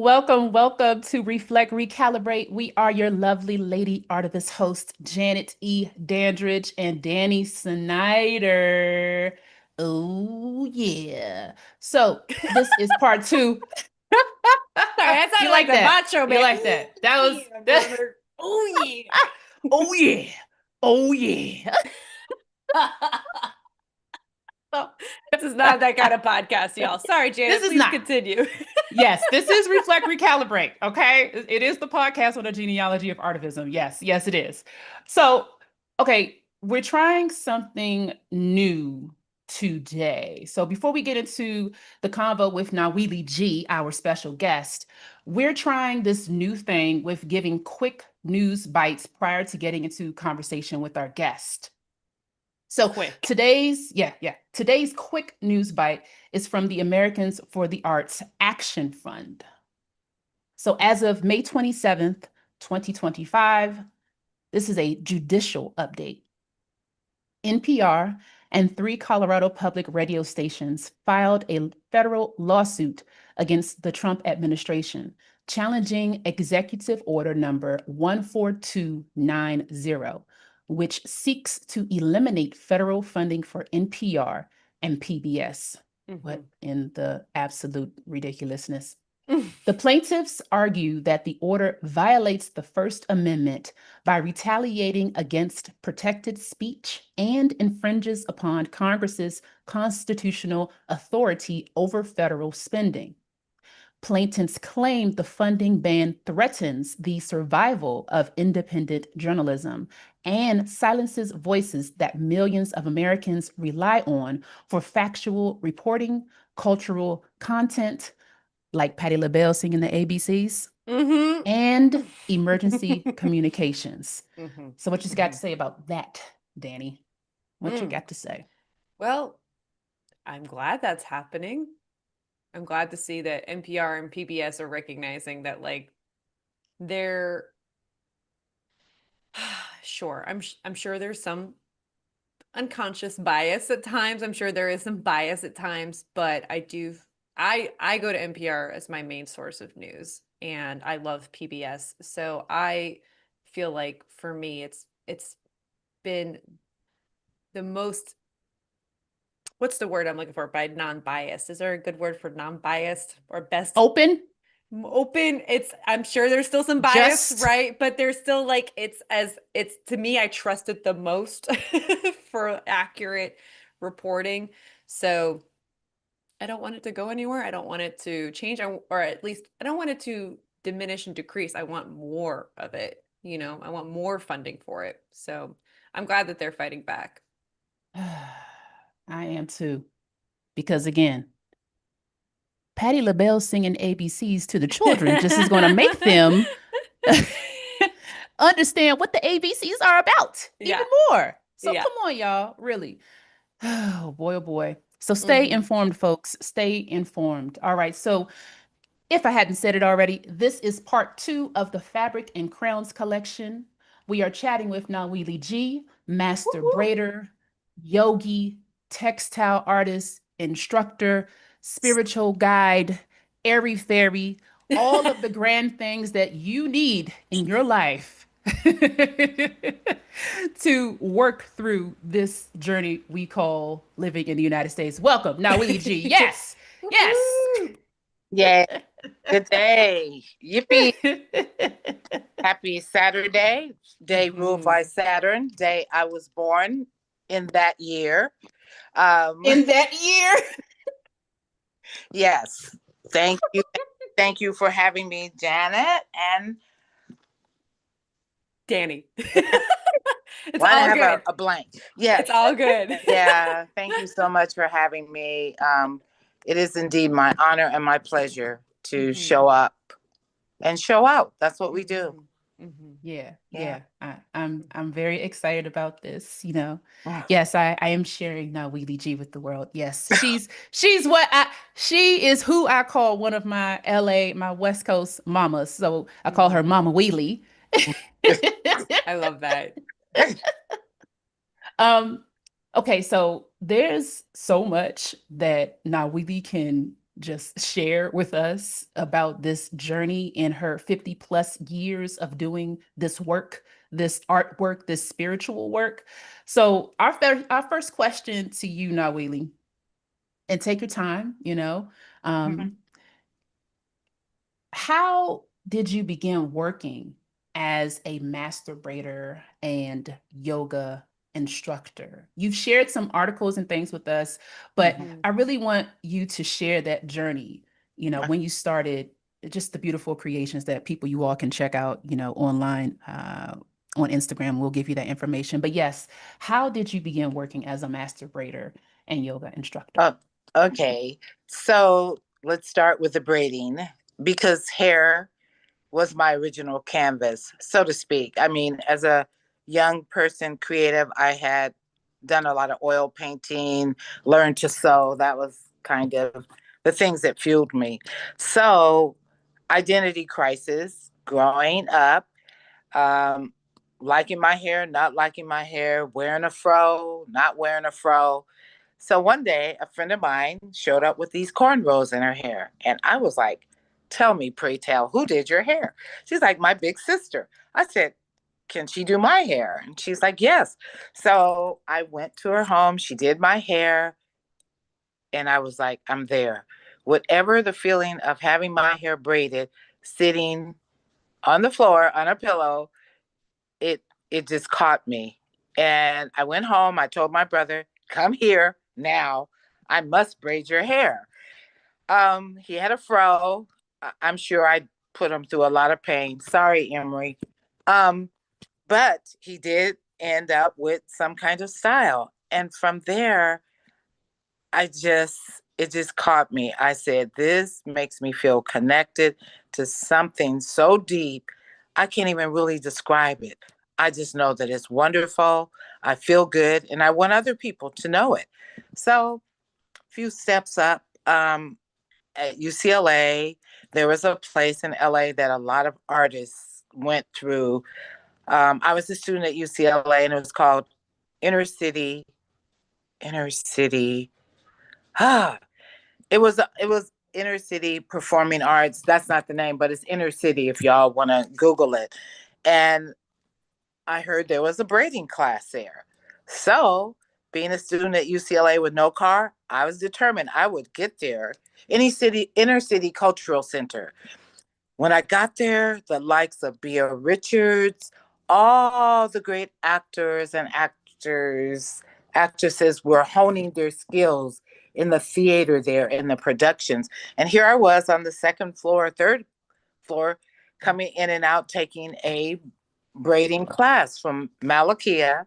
Welcome, welcome to Reflect, Recalibrate. We are your lovely lady artivist host, Janet E. Dandridge and Danny Snyder. Oh, yeah. So this is part two. Sorry, I You sounded like like the that? macho You man. like that? That Ooh, was yeah, that. brother. Oh yeah. Oh, yeah. Oh, yeah. This is not that kind of podcast, y'all. Sorry, This Janet. is Please not. continue. Yes, this is Reflect Recalibrate, okay? It is the podcast on the genealogy of artivism. Yes, yes, it is. So, okay, we're trying something new today. So, before we get into the convo with Nawili G, our special guest, we're trying this new thing with giving quick news bites prior to getting into conversation with our guest. So Quick. today's quick news bite is from the Americans for the Arts Action Fund. So as of May 27th, 2025, this is a judicial update. NPR and three Colorado public radio stations filed a federal lawsuit against the Trump administration, challenging Executive Order number 14290, which seeks to eliminate federal funding for NPR and PBS. What Mhm. in the absolute ridiculousness? The plaintiffs argue that the order violates the First Amendment by retaliating against protected speech and infringes upon Congress's constitutional authority over federal spending. Plaintiffs claim the funding ban threatens the survival of independent journalism and silences voices that millions of Americans rely on for factual reporting, cultural content, like Patti LaBelle singing the ABCs, Mhm. and emergency communications. Mhm. So, what you got to Mhm. say about that, Danny? What you Mm. got to say? Well, I'm glad that's happening. I'm glad to see that NPR and PBS are recognizing that, like, they're sure. I'm sure there's some unconscious bias at times. I'm sure there is some bias at times, but I go to NPR as my main source of news and I love PBS. So I feel like for me it's been the most, what's the word I'm looking for, by non-biased. Is there a good word for non-biased or best Open, open? It's, I'm sure there's still some bias, just. right? But there's still, like, it's to me, I trust it the most for accurate reporting. So I don't want it to go anywhere. I don't want it to change, or at least I don't want it to diminish and decrease. I want more of it. I want more funding for it. So I'm glad that they're fighting back. I am too. Because again, Patti LaBelle singing ABCs to the children just is going to make them understand what the ABCs are about even Yeah. more. So Yeah. come on, y'all. Really. Oh boy, oh boy. So stay Hmm. informed, folks. Stay informed. All right. So if I hadn't said it already, this is part two of the Fabric and Crowns collection. We are chatting with Nawili G, master Woo-hoo. braider, yogi, textile artist, instructor, spiritual guide, airy fairy, all of the grand things that you need in your life to work through this journey we call living in the United States. Welcome, Nawili G. Yes, yes. Woo-hoo. Yeah, good day. Yippee. Happy Saturday. Day ruled by Mhm. Saturn. Day I was born in that year. Um, In that year. yes. Thank you. Thank you for having me, Janet. And Danny. It's why I all have good. a blank. It's Yes. all good. Yeah. Thank you so much for having me. It is indeed my honor and my pleasure to Hmm. show up and show out. That's what we do. Hmm. Hmm. Yeah, Yeah. yeah. I'm very excited about this, you know. Yes, I am sharing now Wheelie G with the world. Yes. She is who I call one of my my West Coast mamas. So I call her Hmm. Mama Wheelie. I love that. Um, okay, so there's so much that Nawili can just share with us about this journey in her 50 plus years of doing this work, this artwork, this spiritual work. So our first question to you, Nawili, and take your time, um, how did you begin working as a master braider and yoga instructor? You've shared some articles and things with us, but I really want you to share that journey, when you started, just the beautiful creations that you all can check out, online, on Instagram. We'll give you that information. But yes, how did you begin working as a master braider and yoga instructor? Oh, okay. So let's start with the braiding because hair was my original canvas, so to speak. I mean, as a young person, creative, I had done a lot of oil painting, learned to sew. That was kind of the things that fueled me. So, identity crisis, growing up, um, liking my hair, not liking my hair, wearing a fro, not wearing a fro. So one day, a friend of mine showed up with these cornrows in her hair. And I was like, tell me, pray tell, who did your hair? She's like, my big sister. I said, can she do my hair? And she's like, yes. So I went to her home. She did my hair. And I was like, I'm there. Whatever the feeling of having my hair braided, sitting on the floor on a pillow, it it just caught me. And I went home. I told my brother, come here now. I must braid your hair. He had a fro. I'm sure I put him through a lot of pain. Sorry, Emery. Um, but he did end up with some kind of style. And from there, it just caught me. I said, this makes me feel connected to something so deep. I can't even really describe it. I just know that it's wonderful. I feel good and I want other people to know it. So, a few steps up, at UCLA, there was a place in LA that a lot of artists went through. I was a student at UCLA and it was called Inner City, Inner City. Ah, it was Inner City Performing Arts. That's not the name, but it's Inner City if y'all want to Google it. And I heard there was a braiding class there. So, being a student at UCLA with no car, I was determined I would get there. Inner City Cultural Center. When I got there, the likes of Bea Richards, all the great actresses were honing their skills in the theater there, in the productions. And here I was on the second floor, third floor, coming in and out, taking a braiding class from Malakia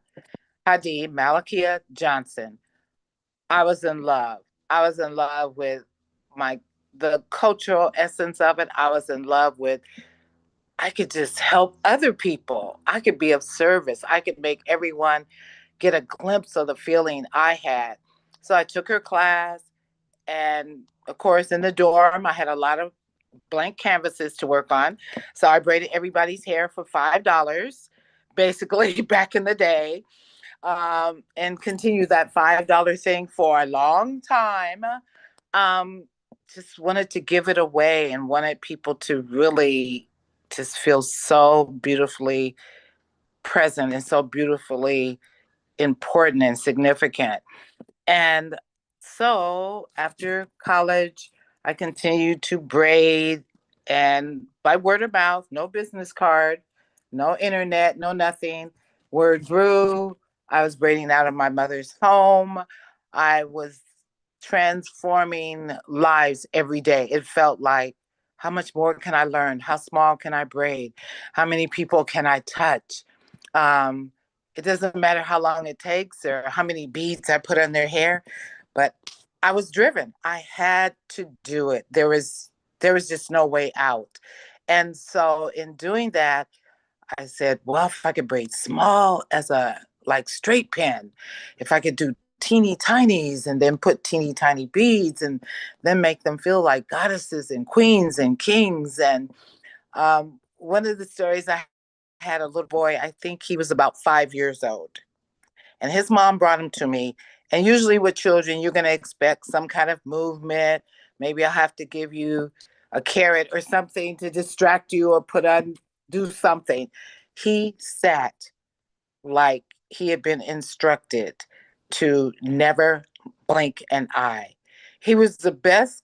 Johnson. I was in love. I was in love with my the cultural essence of it. I was in love with I could just help other people. I could be of service. I could make everyone get a glimpse of the feeling I had. So I took her class. And of course, in the dorm, I had a lot of blank canvases to work on. So I braided everybody's hair for $5, basically, back in the day, and continued that $5 thing for a long time. Um, just wanted to give it away and wanted people to really just feel so beautifully present and so beautifully important and significant. And so after college, I continued to braid and by word of mouth, no business card, no internet, no nothing. Word grew. I was braiding out of my mother's home. I was transforming lives every day. It felt like, how much more can I learn? How small can I braid? How many people can I touch? Um, it doesn't matter how long it takes or how many beads I put on their hair, but I was driven. I had to do it. There was just no way out. And so in doing that, I said, well, if I could braid small as a like straight pin, if I could do teeny tinies and then put teeny tiny beads and then make them feel like goddesses and queens and kings. And one of the stories I had a little boy, I think he was about 5 years old. And his mom brought him to me. And usually with children, you're going to expect some kind of movement, Maybe I'll have to give you a carrot or something to distract you or do something. He sat like he had been instructed to never blink an eye. He was the best.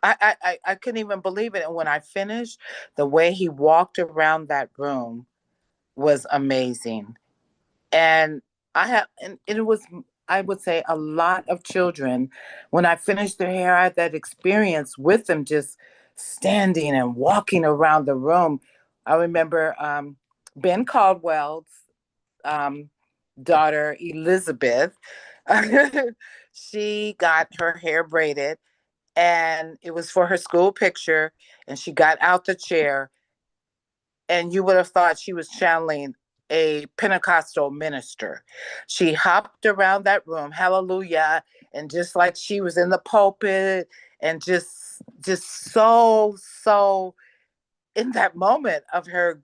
I couldn't even believe it. And when I finished, the way he walked around that room was amazing. And and it was, I would say, a lot of children. When I finished their hair, I had that experience with them just standing and walking around the room. I remember Ben Caldwell's um, daughter, Elizabeth. She got her hair braided, and it was for her school picture. And she got out the chair, and you would have thought she was channeling a Pentecostal minister. She hopped around that room, hallelujah, and just like she was in the pulpit, and just so in that moment of her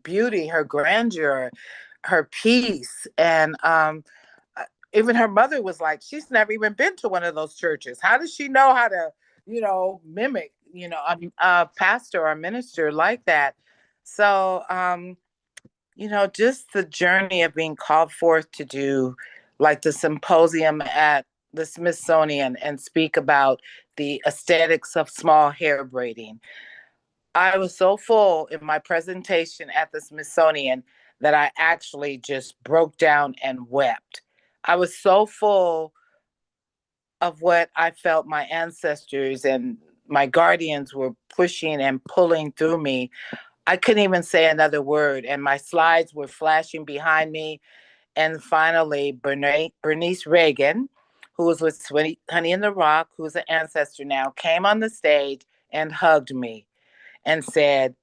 beauty, her grandeur, her peace. And even her mother was like, she's never even been to one of those churches. How does she know how to, mimic, a pastor or minister like that? So, just the journey of being called forth to do like the symposium at the Smithsonian and speak about the aesthetics of small hair braiding. I was so full in my presentation at the Smithsonian that I actually just broke down and wept. I was so full of what I felt my ancestors and my guardians were pushing and pulling through me. I couldn't even say another word, and my slides were flashing behind me. And finally, Bernice Reagan, who was with Honey in the Rock, who's an ancestor now, came on the stage and hugged me and said,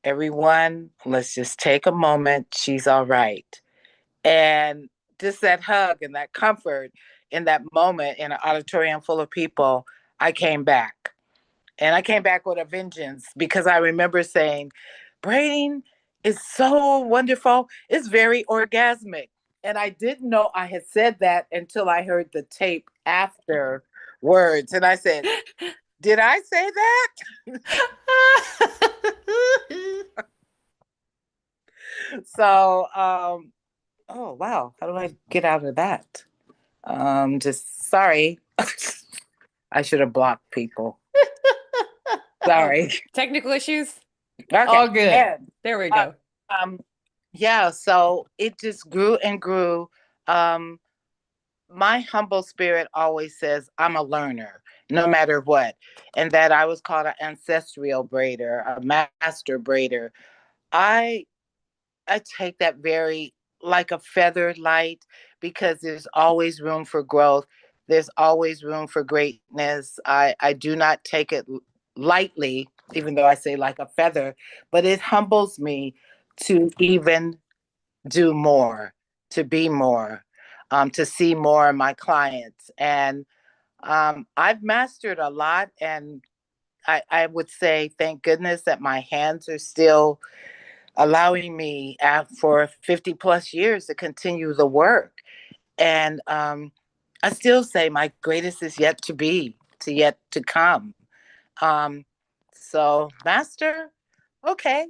everyone, let's just take a moment. She's all right. And just that hug and that comfort in that moment in an auditorium full of people, I came back. And I came back with a vengeance because I remember saying, braiding is so wonderful. It's very orgasmic. And I didn't know I had said that until I heard the tape afterwards. And I said, did I say that? So, oh, wow. How do I get out of that? Just sorry. I should have blocked people. Sorry. Technical issues? Okay. All good. And, there we go. Yeah, so it just grew and grew. My humble spirit always says I'm a learner, no matter what. And that I was called an ancestral braider, a master braider. I I take that very like a feather light because there's always room for growth. There's always room for greatness. I do not take it lightly, even though I say like a feather, but it humbles me to even do more, to be more, to see more of my clients. And I've mastered a lot. And I would say, thank goodness that my hands are still allowing me for 50 plus years to continue the work. And I still say my greatest is yet to be, yet to come. Um, so master, okay,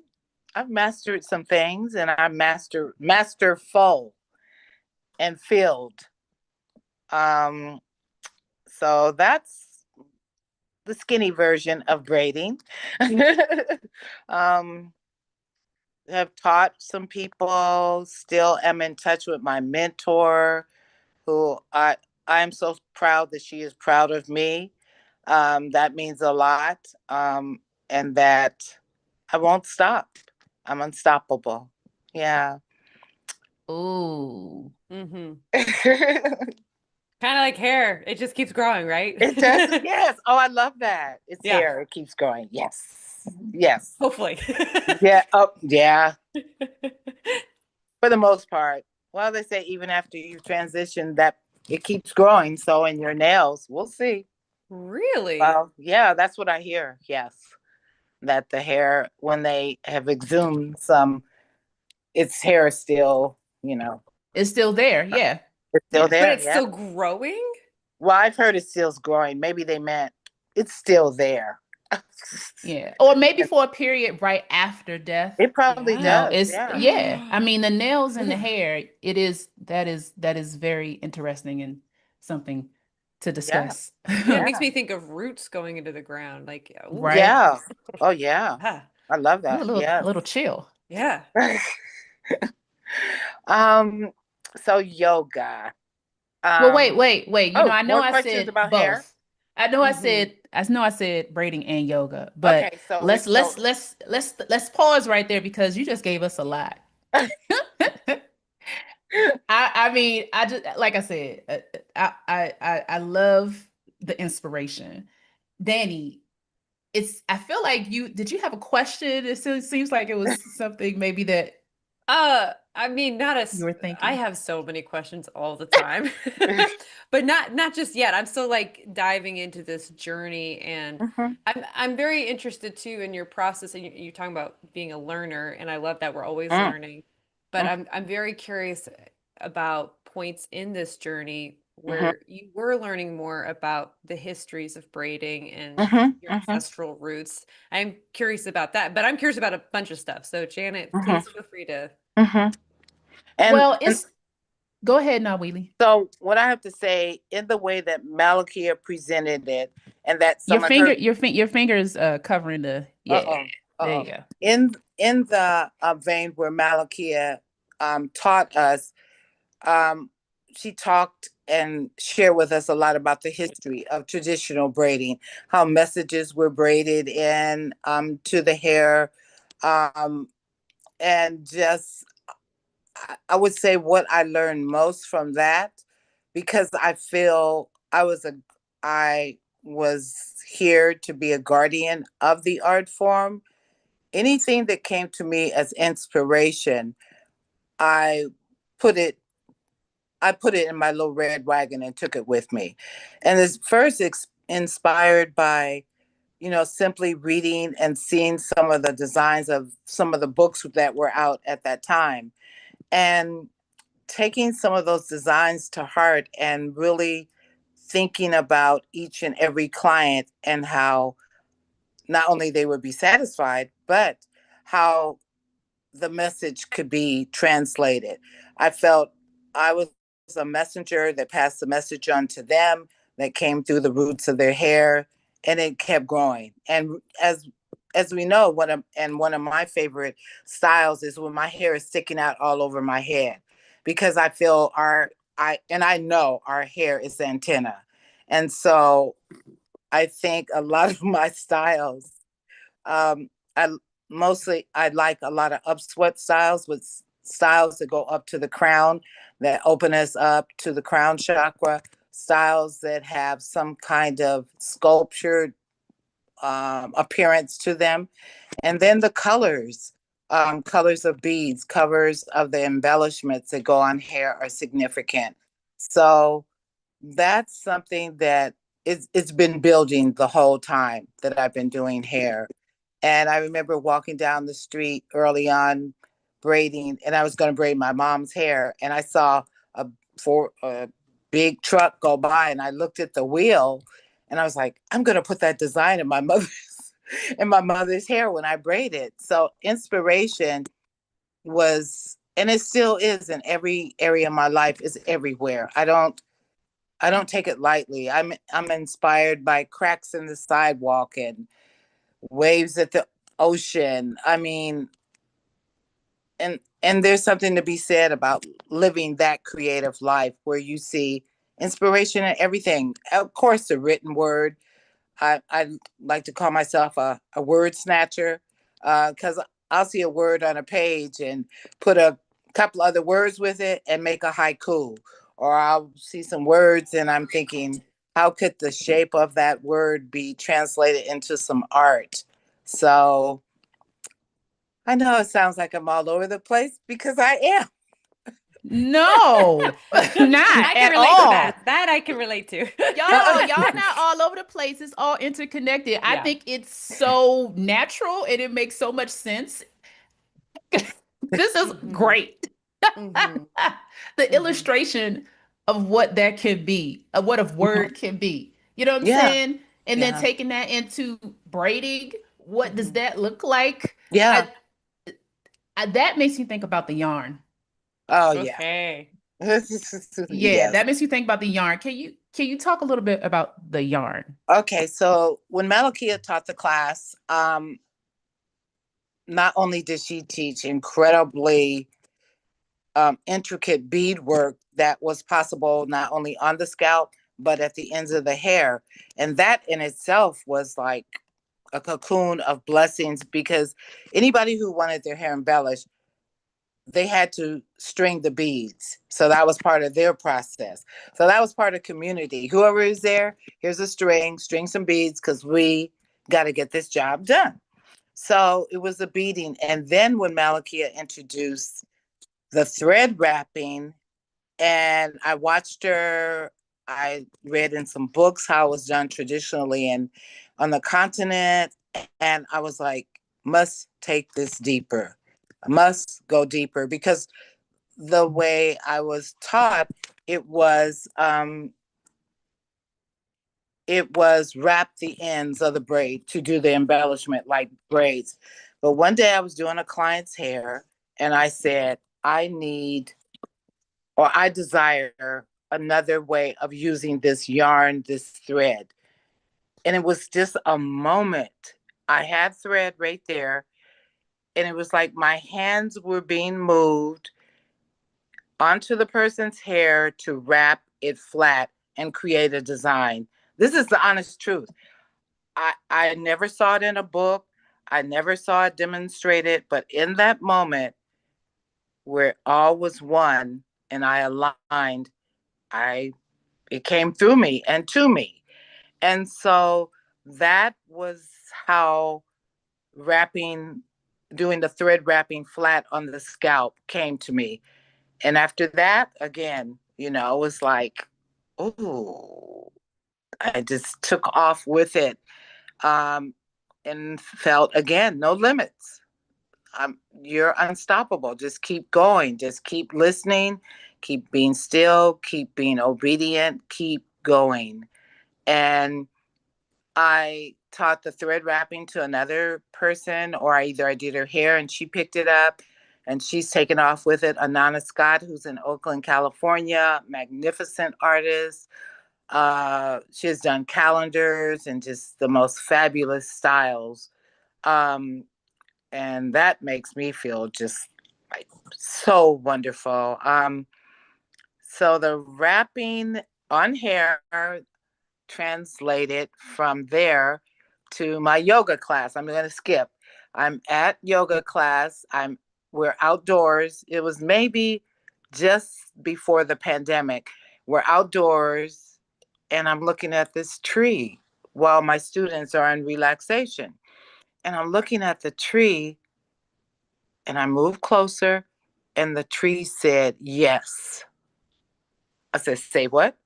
I've mastered some things, and I'm masterful and filled. Um, so that's the skinny version of braiding. um, have taught some people, still am in touch with my mentor, who I'm so proud that she is proud of me. That means a lot. And that I won't stop. I'm unstoppable. Yeah. Ooh. Mm-hmm. It Kind of like hair. It just keeps growing, right? does. Yes. Oh, I love that. It's Yeah. hair. It keeps growing. Yes. Yes. Hopefully. Yeah. Oh, yeah. For the most part. Well, they say even after you transition, that it keeps growing. So in your nails, we'll see. Really? Well, yeah, that's what I hear. Yes. That the hair, when they have exhumed some, its hair is still, It's still there. Yeah. it's still Yeah. there. But it's Yeah. still growing? Well, I've heard it still's growing. Maybe they meant it's still there. Yeah. Or maybe for a period right after death. It probably You know, Yeah. does. it's Yeah. yeah. I mean, the nails and the hair, that is very interesting and something to Yeah. discuss. Yeah, it makes Yeah. me think of roots going into the ground. Like, ooh, Right? Yeah. Oh yeah. ah, I love A that. little, Yes. little chill. yeah. um so yoga. Well, wait, Um wait, wait. oh, I know more I questions said about hair? both. Hmm. I know I said braiding and yoga, but Okay, so let's it's let's yoga. let's let's pause right there because you just gave us a lot. I mean, I just like I said, I love the inspiration. Danny, I feel like did you have a question? Seems like it was something maybe that I mean, not you as were I thinking. have so many questions all the time, but not just yet. I'm still like diving into this journey, and Mhm, I'm very interested too in your process. And you're talking about being a learner, and I love that we're always mm, learning. But mm, I'm very curious about points in this journey mhm, where you were learning more about the histories of braiding and mhm, your mhm, ancestral roots. I'm curious about that, but I'm curious about a bunch of stuff. So Janet, mhm, please feel free to. mhm. Well, And it's go ahead now, Wheelie. so what I have to say in the way that Malakia presented it, and that some of her Your fingers covering the yeah. uh-oh, There you uh-oh. go. In the vein where Malakia taught us, um, she talked and shared with us a lot about the history of traditional braiding, how messages were braided in to the hair, um, and just I would say what I learned most from that, because I was here to be a guardian of the art form. Anything that came to me as inspiration, I put it I put it in my little red wagon and took it with me. And it's first inspired by, simply reading and seeing some of the designs of some of the books that were out at that time. And taking some of those designs to heart and really thinking about each and every client and how not only they would be satisfied, but how the message could be translated. I felt I was a messenger that passed the message on to them that came through the roots of their hair, and it kept growing. And as we know, one of my favorite styles is when my hair is sticking out all over my head, because I feel I know our hair is the antenna. And so I think a lot of my styles, I I like a lot of upswept styles with styles that go up to the crown, that open us up to the crown chakra, styles that have some kind of sculptured appearance to them, and then the colors. Colors of beads, colors of the embellishments that go on hair are significant. So that's something that it's been building the whole time that I've been doing hair. And I remember walking down the street early on braiding, and I was going to braid my mom's hair. And I saw a, a big truck go by, and I looked at the wheel, and I was like, I'm going to put that design in my mother's in my mother's hair when I braid it. So inspiration was, and it still is in every area of my life, is everywhere. I don't take it lightly. I'm inspired by cracks in the sidewalk and waves at the ocean. I mean, and there's something to be said about living that creative life where you see inspiration in everything. Of course, the written word. I like to call myself a word snatcher, because I'll see a word on a page and put a couple other words with it and make a haiku. Or I'll see some words and I'm thinking, how could the shape of that word be translated into some art? So I know it sounds like I'm all over the place because I am. No, not I can at relate to all. that. That I can relate to. Y'all not all over the place. It's all interconnected. I Yeah. think it's so natural and it makes so much sense. This is Hmm. great. Hmm. The Hmm. illustration of what that can be, of what a word can be. You know what I'm Yeah. saying? and then Yeah. taking that into braiding. What does Mhm. that look like? Yeah. That makes me think about the yarn. Oh, yeah. Okay. Yeah, Yes. that makes you think about the yarn. Can you talk a little bit about the yarn? Okay. So when Malakia taught the class, not only did she teach incredibly intricate beadwork that was possible not only on the scalp, but at the ends of the hair. And that in itself was like a cocoon of blessings because anybody who wanted their hair embellished, they had to string the beads. So that was part of their process. So that was part of community. Whoever is there, here's a string some beads because we got to get this job done. So it was a beading. And then when Malakia introduced the thread wrapping, and I watched her, I read in some books how it was done traditionally and on the continent. And I was like, must take this deeper. I must go deeper because the way I was taught, it was um, it was wrap the ends of the braid to do the embellishment like braids. But one day I was doing a client's hair and I said, I need or I desire another way of using this yarn, this thread. And it was just a moment. I had thread right there, and it was like my hands were being moved onto the person's hair to wrap it flat and create a design. This is the honest truth. I never saw it in a book. I never saw it demonstrated, but in that moment where all was one and I aligned, I it came through me and to me. And so that was how wrapping, doing the thread wrapping flat on the scalp came to me. And after that, again, it was like, ooh, I just took off with it, um, and felt again, no limits. You're unstoppable. Just keep going. Just keep listening. Keep being still. Keep being obedient. Keep going. And I taught the thread wrapping to another person, or I did her hair and she picked it up and she's taken off with it. Anana Scott, who's in Oakland, California, magnificent artist. She has done calendars and just the most fabulous styles. Um, and that makes me feel just like so wonderful. So the wrapping on hair translated from there to my yoga class. I'm going to skip. I'm at yoga class. We're outdoors. It was maybe just before the pandemic. We're outdoors and I'm looking at this tree while my students are in relaxation. And I'm looking at the tree and I moved closer and the tree said yes. I said, say what?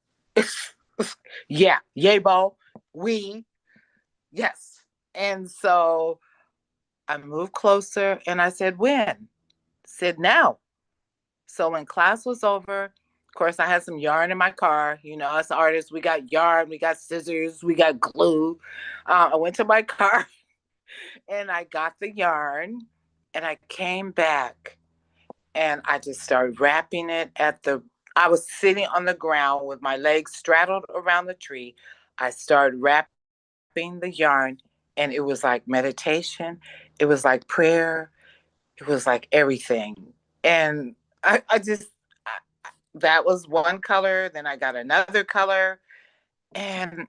Yeah, yay, bo. We Yes. And so I moved closer and I said, when? Said now. So when class was over, of course, I had some yarn in my car. Us artists, we got yarn, we got scissors, we got glue. I went to my car and I got the yarn and I came back and I just started wrapping it I was sitting on the ground with my legs straddled around the tree. I started wrapping the yarn and it was like meditation. It was like prayer. It was like everything. And I just, that was one color. Then I got another color. And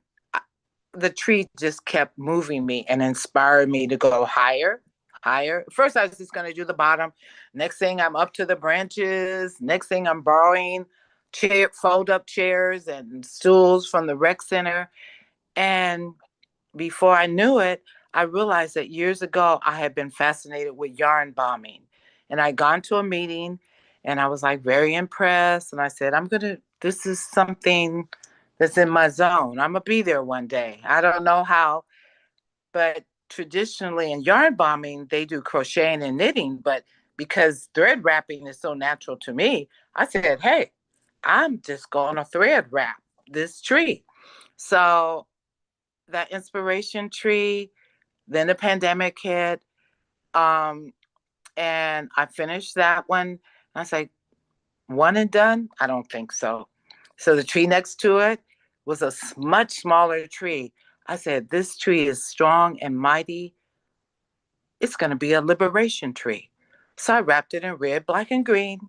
the tree just kept moving me and inspired me to go higher, higher. First, I was just going to do the bottom. Next thing, I'm up to the branches. Next thing, I'm borrowing fold up chairs and stools from the rec center. And before I knew it, I realized that years ago I had been fascinated with yarn bombing. And I'd gone to a meeting and I was like very impressed. And I said, this is something that's in my zone. I'm going to be there one day. I don't know how, but traditionally in yarn bombing, they do crocheting and knitting. But because thread wrapping is so natural to me, I said, hey, I'm just going to thread wrap this tree. So that inspiration tree. Then the pandemic hit. Um, and I finished that one. I was like, one and done? I don't think so. So the tree next to it was a much smaller tree. I said, this tree is strong and mighty. It's going to be a liberation tree. So I wrapped it in red, black, and green.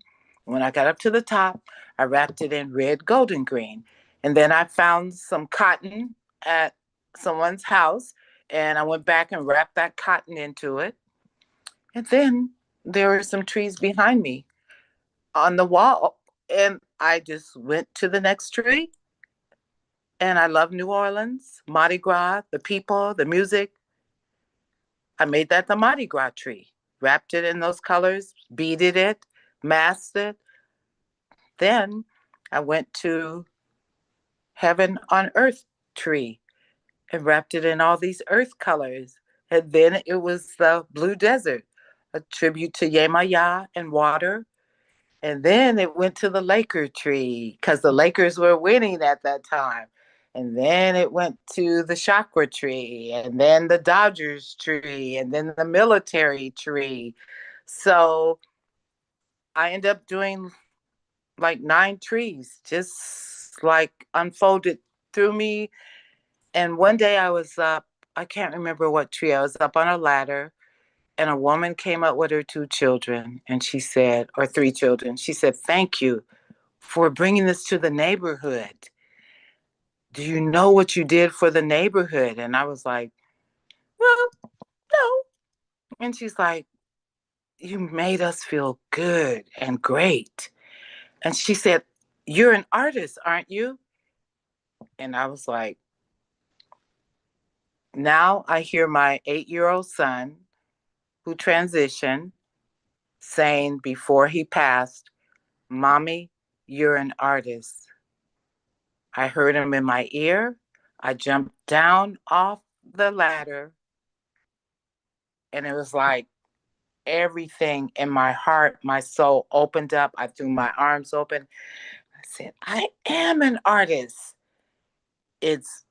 When I got up to the top, I wrapped it in red, gold, and green. And then I found some cotton at someone's house, and I went back and wrapped that cotton into it. And then there were some trees behind me on the wall, and I just went to the next tree. And I love New Orleans, Mardi Gras, the people, the music. I made that the Mardi Gras tree, wrapped it in those colors, beaded it, masked it. Then I went to Heaven on Earth tree and wrapped it in all these earth colors. And then it was the Blue Desert, a tribute to Yemaya and water. And then it went to the Laker tree because the Lakers were winning at that time. And then it went to the chakra tree, and then the Dodgers tree, and then the military tree. So I ended up doing like 9 trees, just like unfolded through me. And one day I was up, I can't remember what tree, I was up on a ladder, and a woman came up with her 2 children, and she said, or 3 children, she said, thank you for bringing this to the neighborhood. Do you know what you did for the neighborhood? And I was like, well, no. And she's like, you made us feel good and great. And she said, you're an artist, aren't you? And I was like, now I hear my 8-year-old son who transitioned saying before he passed, Mommy, you're an artist. I heard him in my ear. I jumped down off the ladder, and it was like everything in my heart, my soul opened up. I threw my arms open. I said, I am an artist. It's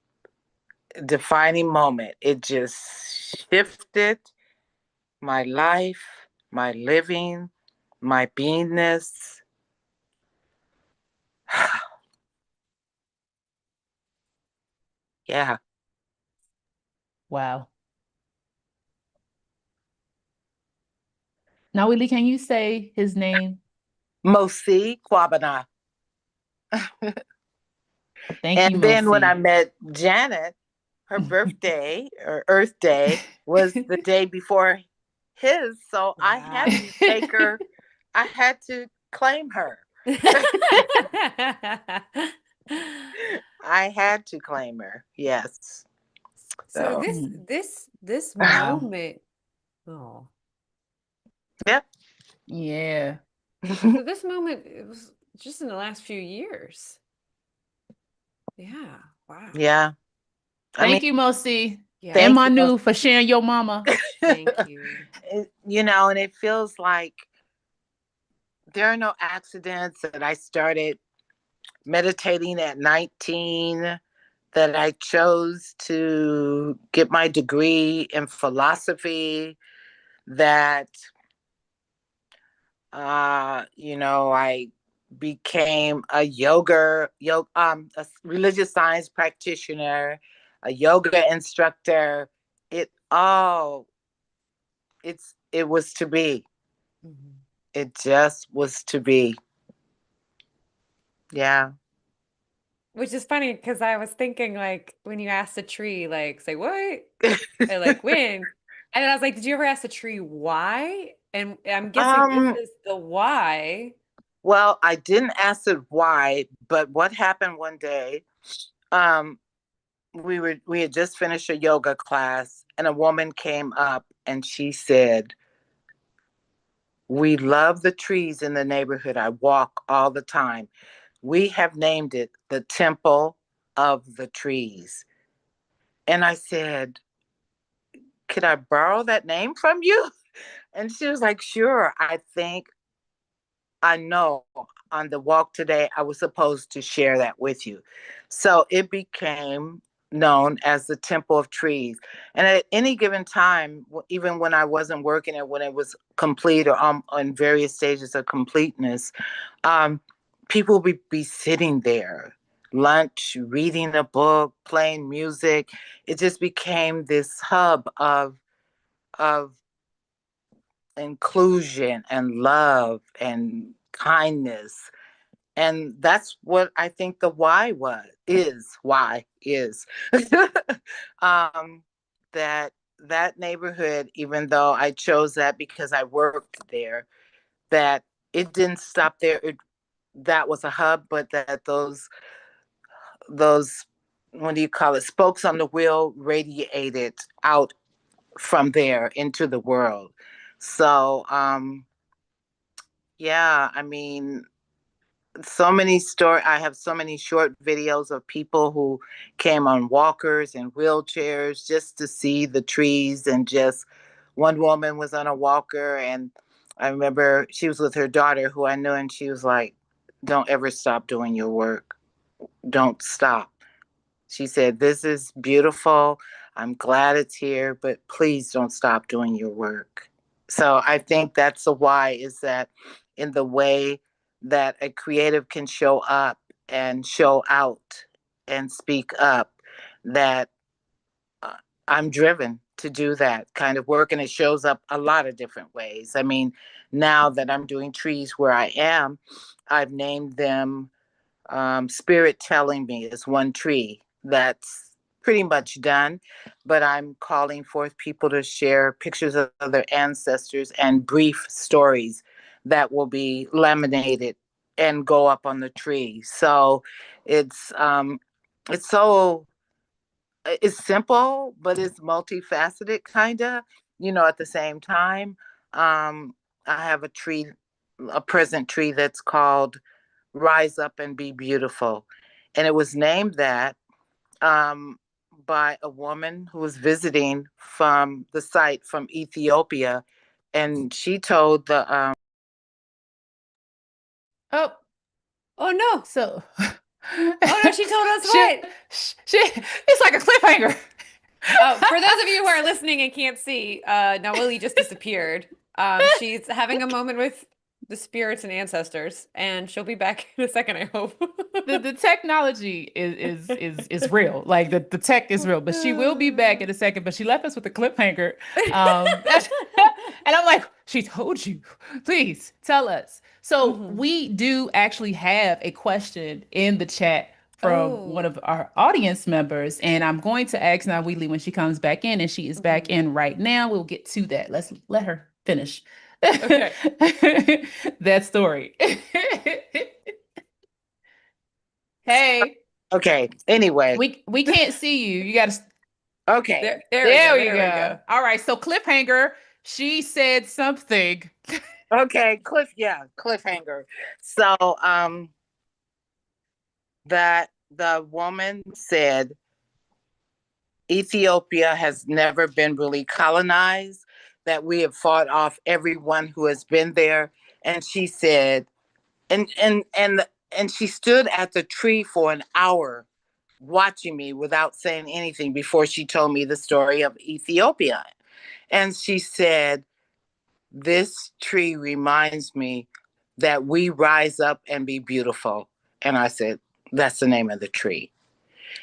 a defining moment. It just shifted my life, my living, my beingness. Yeah. Wow. Nawili, can you say his name? Mosi Kwabana. Thank you, And then when I Mosi. met Janet, her birthday or Earth Day was the day before his. So I had to take her, I had to claim her. I had to claim her. Yes. So So this Wow. moment, oh, yep. Yeah. so this moment, it was just in the last few years. Yeah. Wow. Yeah. I mean, Thank you, Mosi. Yeah. And thank you. Manu for sharing your mama. Thank you. You know, and it feels like there are no accidents that I started meditating at 19, that I chose to get my degree in philosophy, that I became a a religious science practitioner, a yoga instructor. It all it was to be. Mhm. It just was to be. Yeah. Which is funny because I was thinking like when you asked a tree, like say what? Or like when? And then I was like, did you ever ask the tree why? And I'm guessing this um is the why. well, I didn't ask it why, but what happened one day, um we had just finished a yoga class, and a woman came up and she said, we love the trees in the neighborhood. I walk all the time. We have named it the Temple of the Trees. And I said, could I borrow that name from you? And she was like, sure. I know on the walk today, I was supposed to share that with you. So it became known as the Temple of Trees. And at any given time, even when I wasn't working and when it was complete or on various stages of completeness, people would be sitting there, lunch, reading a book, playing music. It just became this hub of inclusion and love and kindness. And that's what I think the why is that that neighborhood, even though I chose that because I worked there, that it didn't stop there. That was a hub, but that those what do you call it, spokes on the wheel radiated out from there into the world. So yeah, I mean, I have so many short videos of people who came on walkers and wheelchairs just to see the trees. And just one woman was on a walker, and I remember she was with her daughter who I knew, and she was like, don't ever stop doing your work. Don't stop. She said, this is beautiful. I'm glad it's here, but please don't stop doing your work. So I think that's the why, is that in the way that a creative can show up and show out and speak up, that uh, I'm driven to do that kind of work. And it shows up a lot of different ways. I mean, now that I'm doing trees where I am, I've named them Spirit Telling Me is one tree that's pretty much done, but I'm calling forth people to share pictures of their ancestors and brief stories that will be laminated and go up on the tree. So it's um, it's so it's simple, but it's multifaceted, kind of. At the same time, I have a present tree that's called Rise Up and Be Beautiful. And it was named that um, by a woman who was visiting from the site from Ethiopia. And she told the. Oh, Oh no. so. Oh no, she told us what? It's like a cliffhanger. For those of you who are listening and can't see, Nawili just disappeared. She's having a moment with the spirits and ancestors, and she'll be back in a second, I hope. The technology is real. Like the tech is real, but she will be back in a second. But she left us with a cliffhanger. And I'm like, she told you. Please tell us. So we do actually have a question in the chat from one Oh. of our audience members, and I'm going to ask Nawili when she comes back in, and she is back in right now. We'll get to that. Let's let her finish Okay. that story. Hey, Okay. Anyway. we can't see you. You got to. Okay. There we go. There we There we go. go. All right. So cliffhanger. She said something. Okay. Cliffhanger. So that the woman said Ethiopia has never been really colonized, that we have fought off everyone who has been there. And she said, and she stood at the tree for an hour watching me without saying anything before she told me the story of Ethiopia. And she said, this tree reminds me that we rise up and be beautiful. And I said, that's the name of the tree.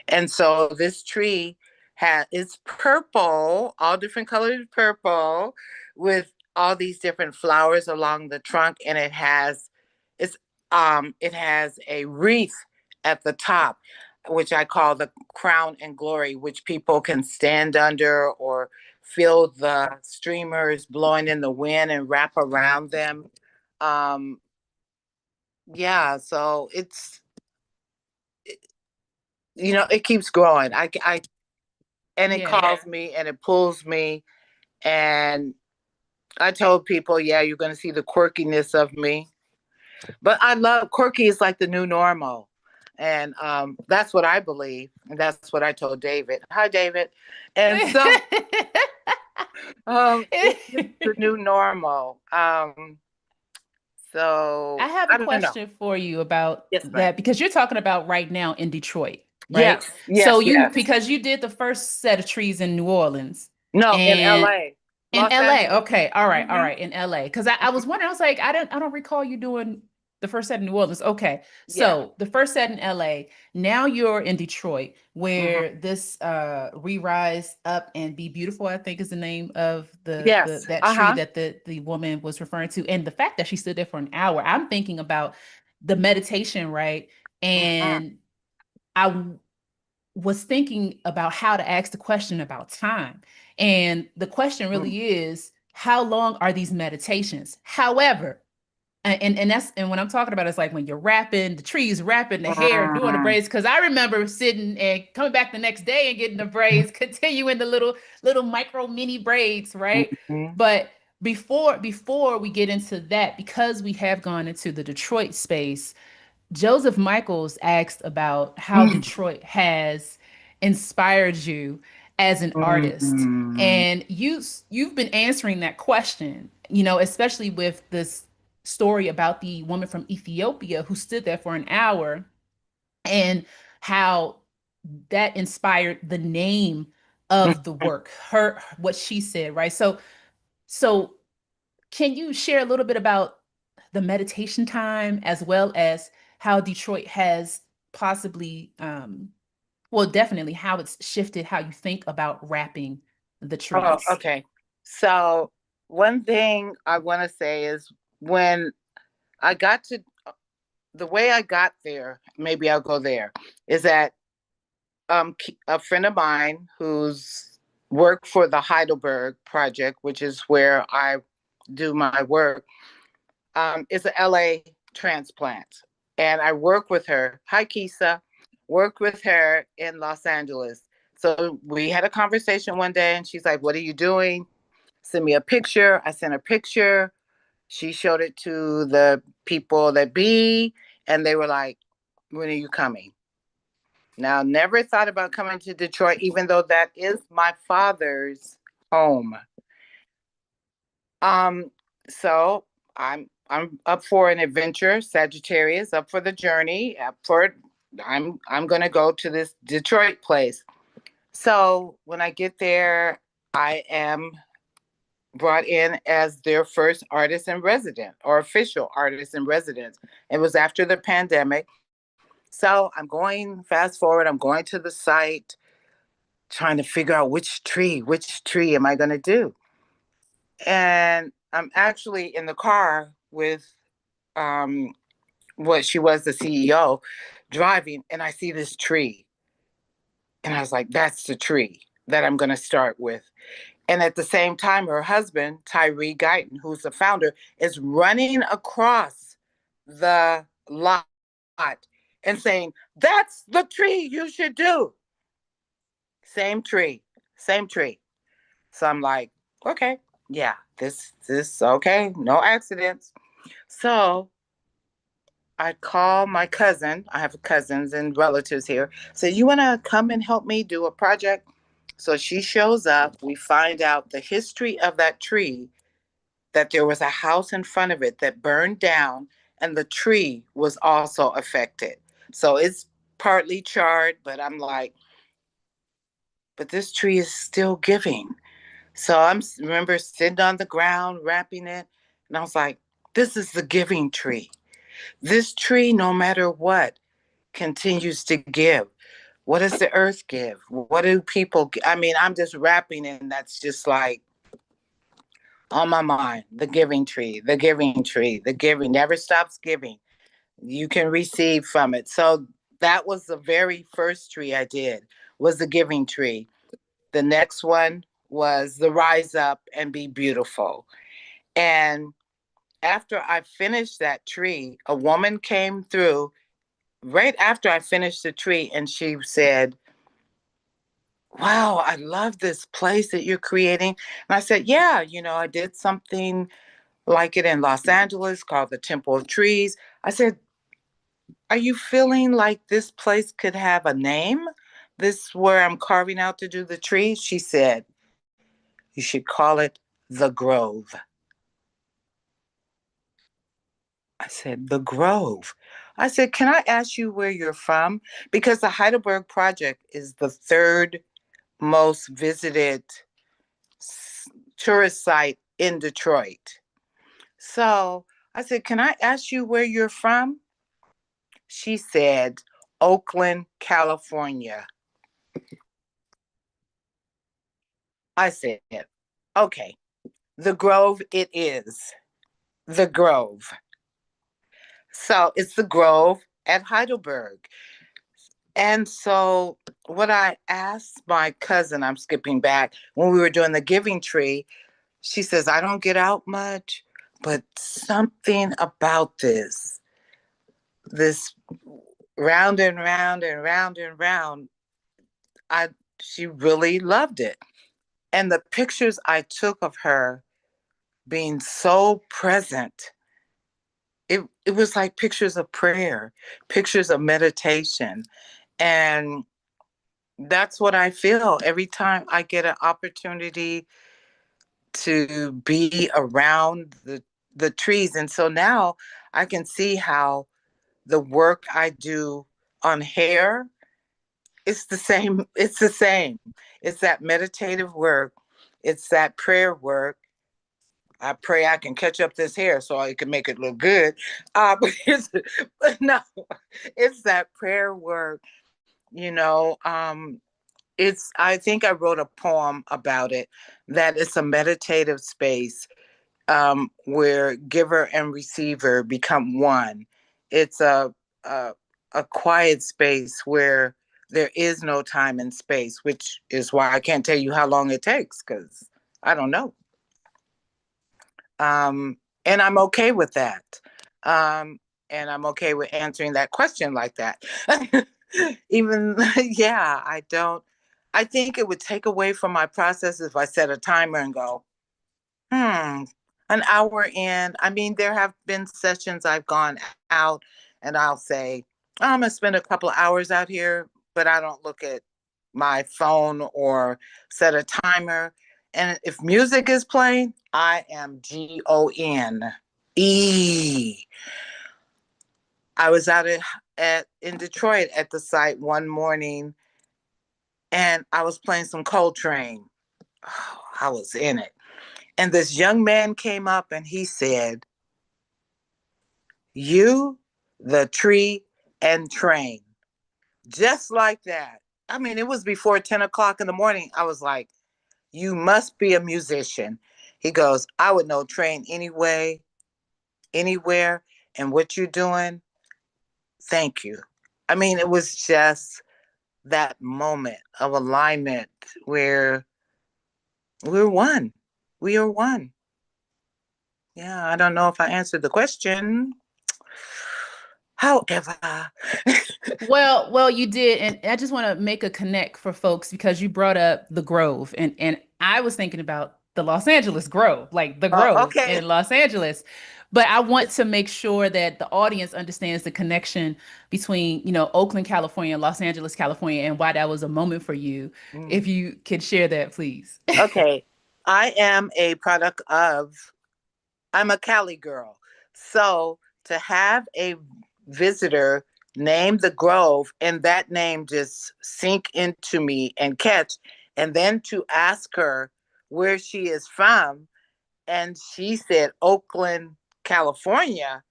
And so this tree it's purple, all different colors purple, with all these different flowers along the trunk, and it has a wreath at the top, which I call the crown and glory, which people can stand under or feel the streamers blowing in the wind and wrap around them. Um, yeah, so it keeps growing. And it Yeah. calls me and it pulls me. And I told people, yeah, you're going to see the quirkiness of me. But I love quirky is like the new normal. And that's what I believe. And that's what I told David. Hi, David. And so it's the new normal. So I have a I don't know. question for you about Yes, ma'am. that because you're talking about right now in Detroit. right? Yes, So yes, you, yes. because you did the first set of trees in New Orleans No, in and LA, in Los LA. Angeles. Okay, all right, all Hmm. right, in LA. Because I was wondering, I was like, I don't recall you doing the first set in New Orleans. Okay, Yeah. so the first set in LA. Now you're in Detroit, Hmm. where this Re-Rise Up and Be Beautiful, I think is the name of the Yes. that tree Uh-huh. that the woman was referring to. And the fact that she stood there for an hour, I'm thinking about the meditation, right? Hmm. And I was thinking about how to ask the question about time. And the question really is, how long are these meditations? However, and that's, and when I'm talking about, it's like when you're wrapping the trees, wrapping the hair, doing the Hmm. braids. Because I remember sitting and coming back the next day and getting the braids, continuing the little micro mini braids, right? Hmm. But before we get into that, because we have gone into the Detroit space, Joseph Michaels asked about how Detroit has inspired you as an artist. Hmm. And you've been answering that question, you know, especially with this story about the woman from Ethiopia who stood there for an hour, and how that inspired the name of the work, her what she said, right? So can you share a little bit about the meditation time, as well as how Detroit has possibly, well, definitely how it's shifted how you think about wrapping the Oh, trees? okay. So one thing I want to say is when I got to the way I got there, maybe I'll go there, is that a friend of mine who's worked for the Heidelberg Project, which is where I do my work, is an LA transplant. And I work with her. Hi, Kisa. Worked with her in Los Angeles. So we had a conversation one day and she's like, "What are you doing? Send me a picture." I sent a picture. She showed it to the people that be, and they were like, "When are you coming?" Now, never thought about coming to Detroit, even though that is my father's home. Um, so I'm up for an adventure, Sagittarius, up for the journey, up for I'm gonna go to this Detroit place. So when I get there, I am brought in as their first artist in residence or official artist in residence. It was after the pandemic. So I'm going fast forward, I'm going to the site, trying to figure out which tree am I gonna do? And I'm actually in the car with um, what she was the CEO driving, and I see this tree. And I was like, that's the tree that I'm going to start with. And at the same time, her husband, Tyree Guyton, who's the founder, is running across the lot and saying, that's the tree you should do. Same tree, same tree. So I'm like, okay, yeah, this, okay, no accidents. So I call my cousin. I have cousins and relatives here. So you want to come and help me do a project? So she shows up. We find out the history of that tree, that there was a house in front of it that burned down, and the tree was also affected. So it's partly charred, but I'm like, but this tree is still giving. So I'm remember sitting on the ground wrapping it, and I was like, this is the giving tree. This tree, no matter what, continues to give. What does the earth give? What do people I mean, I'm just rapping, and that's just like on my mind. The giving tree, the giving tree, the giving never stops giving. You can receive from it. So that was the very first tree I did, was the giving tree. The next one was the rise up and be beautiful. And after I finished that tree, a woman came through right after I finished the tree, and she said, wow, I love this place that you're creating. And I said, yeah, I did something like it in Los Angeles called the Temple of Trees. I said, are you feeling like this place could have a name? This where I'm carving out to do the trees? She said, you should call it the Grove. I said, the Grove. I said, can I ask you where you're from? Because the Heidelberg Project is the third most visited tourist site in Detroit. So I said, can I ask you where you're from? She said, Oakland, California. I said, okay, the Grove it is. The Grove. So it's the Grove at Heidelberg. And so what I asked my cousin, I'm skipping back, when we were doing the giving tree, she says, I don't get out much, but something about this round and round and round and round, I she really loved it. And the pictures I took of her being so present, it was like pictures of prayer, pictures of meditation. And that's what I feel every time I get an opportunity to be around the trees. And so now I can see how the work I do on hair, it's the same. It's the same. It's that meditative work. It's that prayer work. I pray I can catch up this hair so I can make it look good. But no, it's that prayer work, you know. I think I wrote a poem about it, that it's a meditative space, where giver and receiver become one. It's a a quiet space where there is no time and space, which is why I can't tell you how long it takes, because I don't know. And I'm okay with that. Um, and I'm okay with answering that question like that. Even, yeah, I don't. I think it would take away from my process if I set a timer and go, hmm, an hour in. I mean, there have been sessions I've gone out and I'll say, oh, I'm going to spend a couple of hours out here, but I don't look at my phone or set a timer. And if music is playing, I am GONE. I was out in Detroit at the site one morning and I was playing some Coltrane. Oh, I was in it. And this young man came up and he said, you, the tree, and train. Just like that. I mean, it was before 10 o'clock in the morning. I was like, you must be a musician. He goes, I would know train anyway, anywhere, and what you're doing, thank you. I mean, it was just that moment of alignment where we're one. We are one. Yeah, I don't know if I answered the question. However, Well, you did, and I just want to make a connect for folks because you brought up the Grove, and I was thinking about the Los Angeles Grove, like the Grove okay. in Los Angeles. But I want to make sure that the audience understands the connection between, Oakland, California, and Los Angeles, California, and why that was a moment for you. Mm. If you could share that, please. Okay. I am a product of, I'm a Cali girl. So to have a visitor name the Grove and that name just sink into me and catch, and then to ask her where she is from, and she said Oakland, California,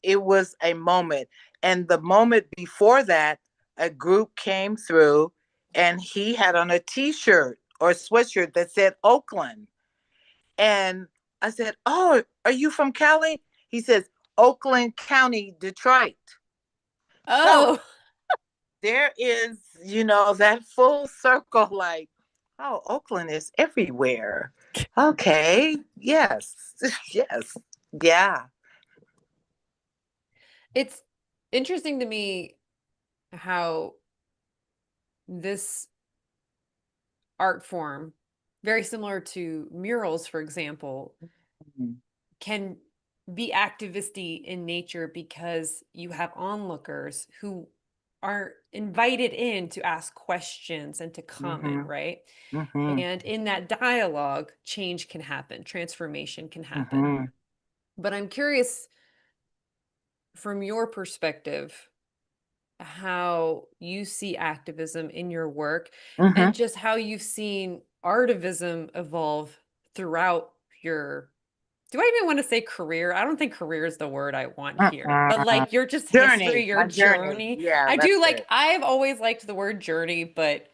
it was a moment. And the moment before that, a group came through and he had on a t-shirt or sweatshirt that said Oakland. And I said, oh, are you from Cali? He says, Oakland County, Detroit. So Oh, there is, that full circle, like, oh, Oakland is everywhere. Okay. Yes. Yes. Yeah. it's interesting to me how this art form, very similar to murals, for example, Mhm. can be activisty in nature because you have onlookers who are invited in to ask questions and to comment, Mhm. right? Mhm. And in that dialogue, change can happen, transformation can happen. Mhm. But I'm curious, from your perspective, how you see activism in your work Mm-hmm. and just how you've seen artivism evolve throughout your, do I even want to say career? I don't think career is the word I want here, but Uh-uh. like your just history, Journey, your my journey. journey. Yeah, I do that's like, it. I've always liked the word journey, but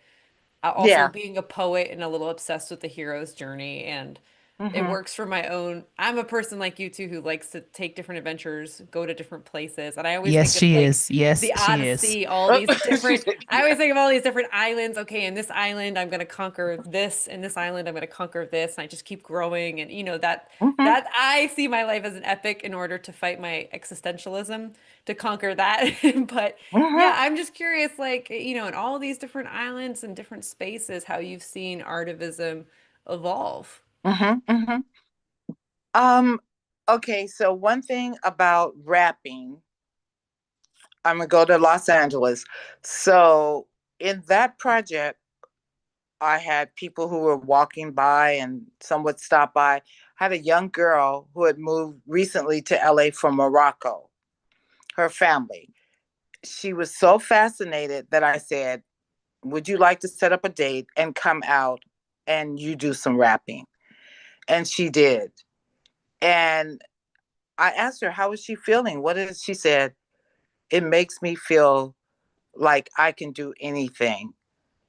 also Yeah. being a poet and a little obsessed with the hero's journey, and it Mm-hmm. works for my own. I'm a person like you too who likes to take different adventures, go to different places, and I always Yes, think of she like is. Yes, the she is. Odyssey, all Oh, these she different. said, I yeah. always think of all these different islands. Okay, in this island, I'm going to conquer this. In this island, I'm going to conquer this, and I just keep growing. And Mm-hmm. that I see my life as an epic in order to fight my existentialism to conquer that. But yeah, Mm-hmm. I'm just curious, like, in all these different islands and different spaces, how you've seen artivism evolve. Mm-hmm. Mm-hmm. Um, okay, so one thing about rapping, I'm gonna go to Los Angeles. So in that project, I had people who were walking by and some would stop by. I had a young girl who had moved recently to LA from Morocco, her family. She was so fascinated that I said, would you like to set up a date and come out and you do some rapping? And she did. And I asked her, how was she feeling? What is she said? It makes me feel like I can do anything.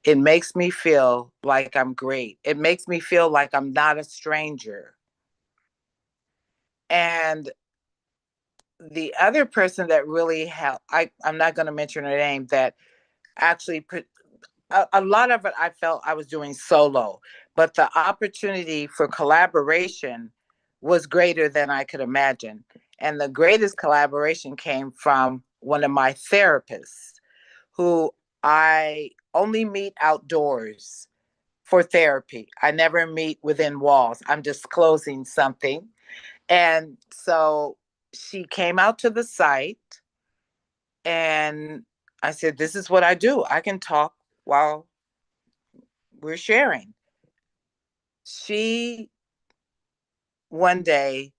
It makes me feel like I'm great. It makes me feel like I'm not a stranger. And the other person that really helped, I'm not going to mention her name, that actually put a lot of it, I felt I was doing solo, but the opportunity for collaboration was greater than I could imagine. And the greatest collaboration came from one of my therapists who I only meet outdoors for therapy. I never meet within walls. I'm disclosing something. And so she came out to the site and I said, this is what I do. I can talk while we're sharing. She one day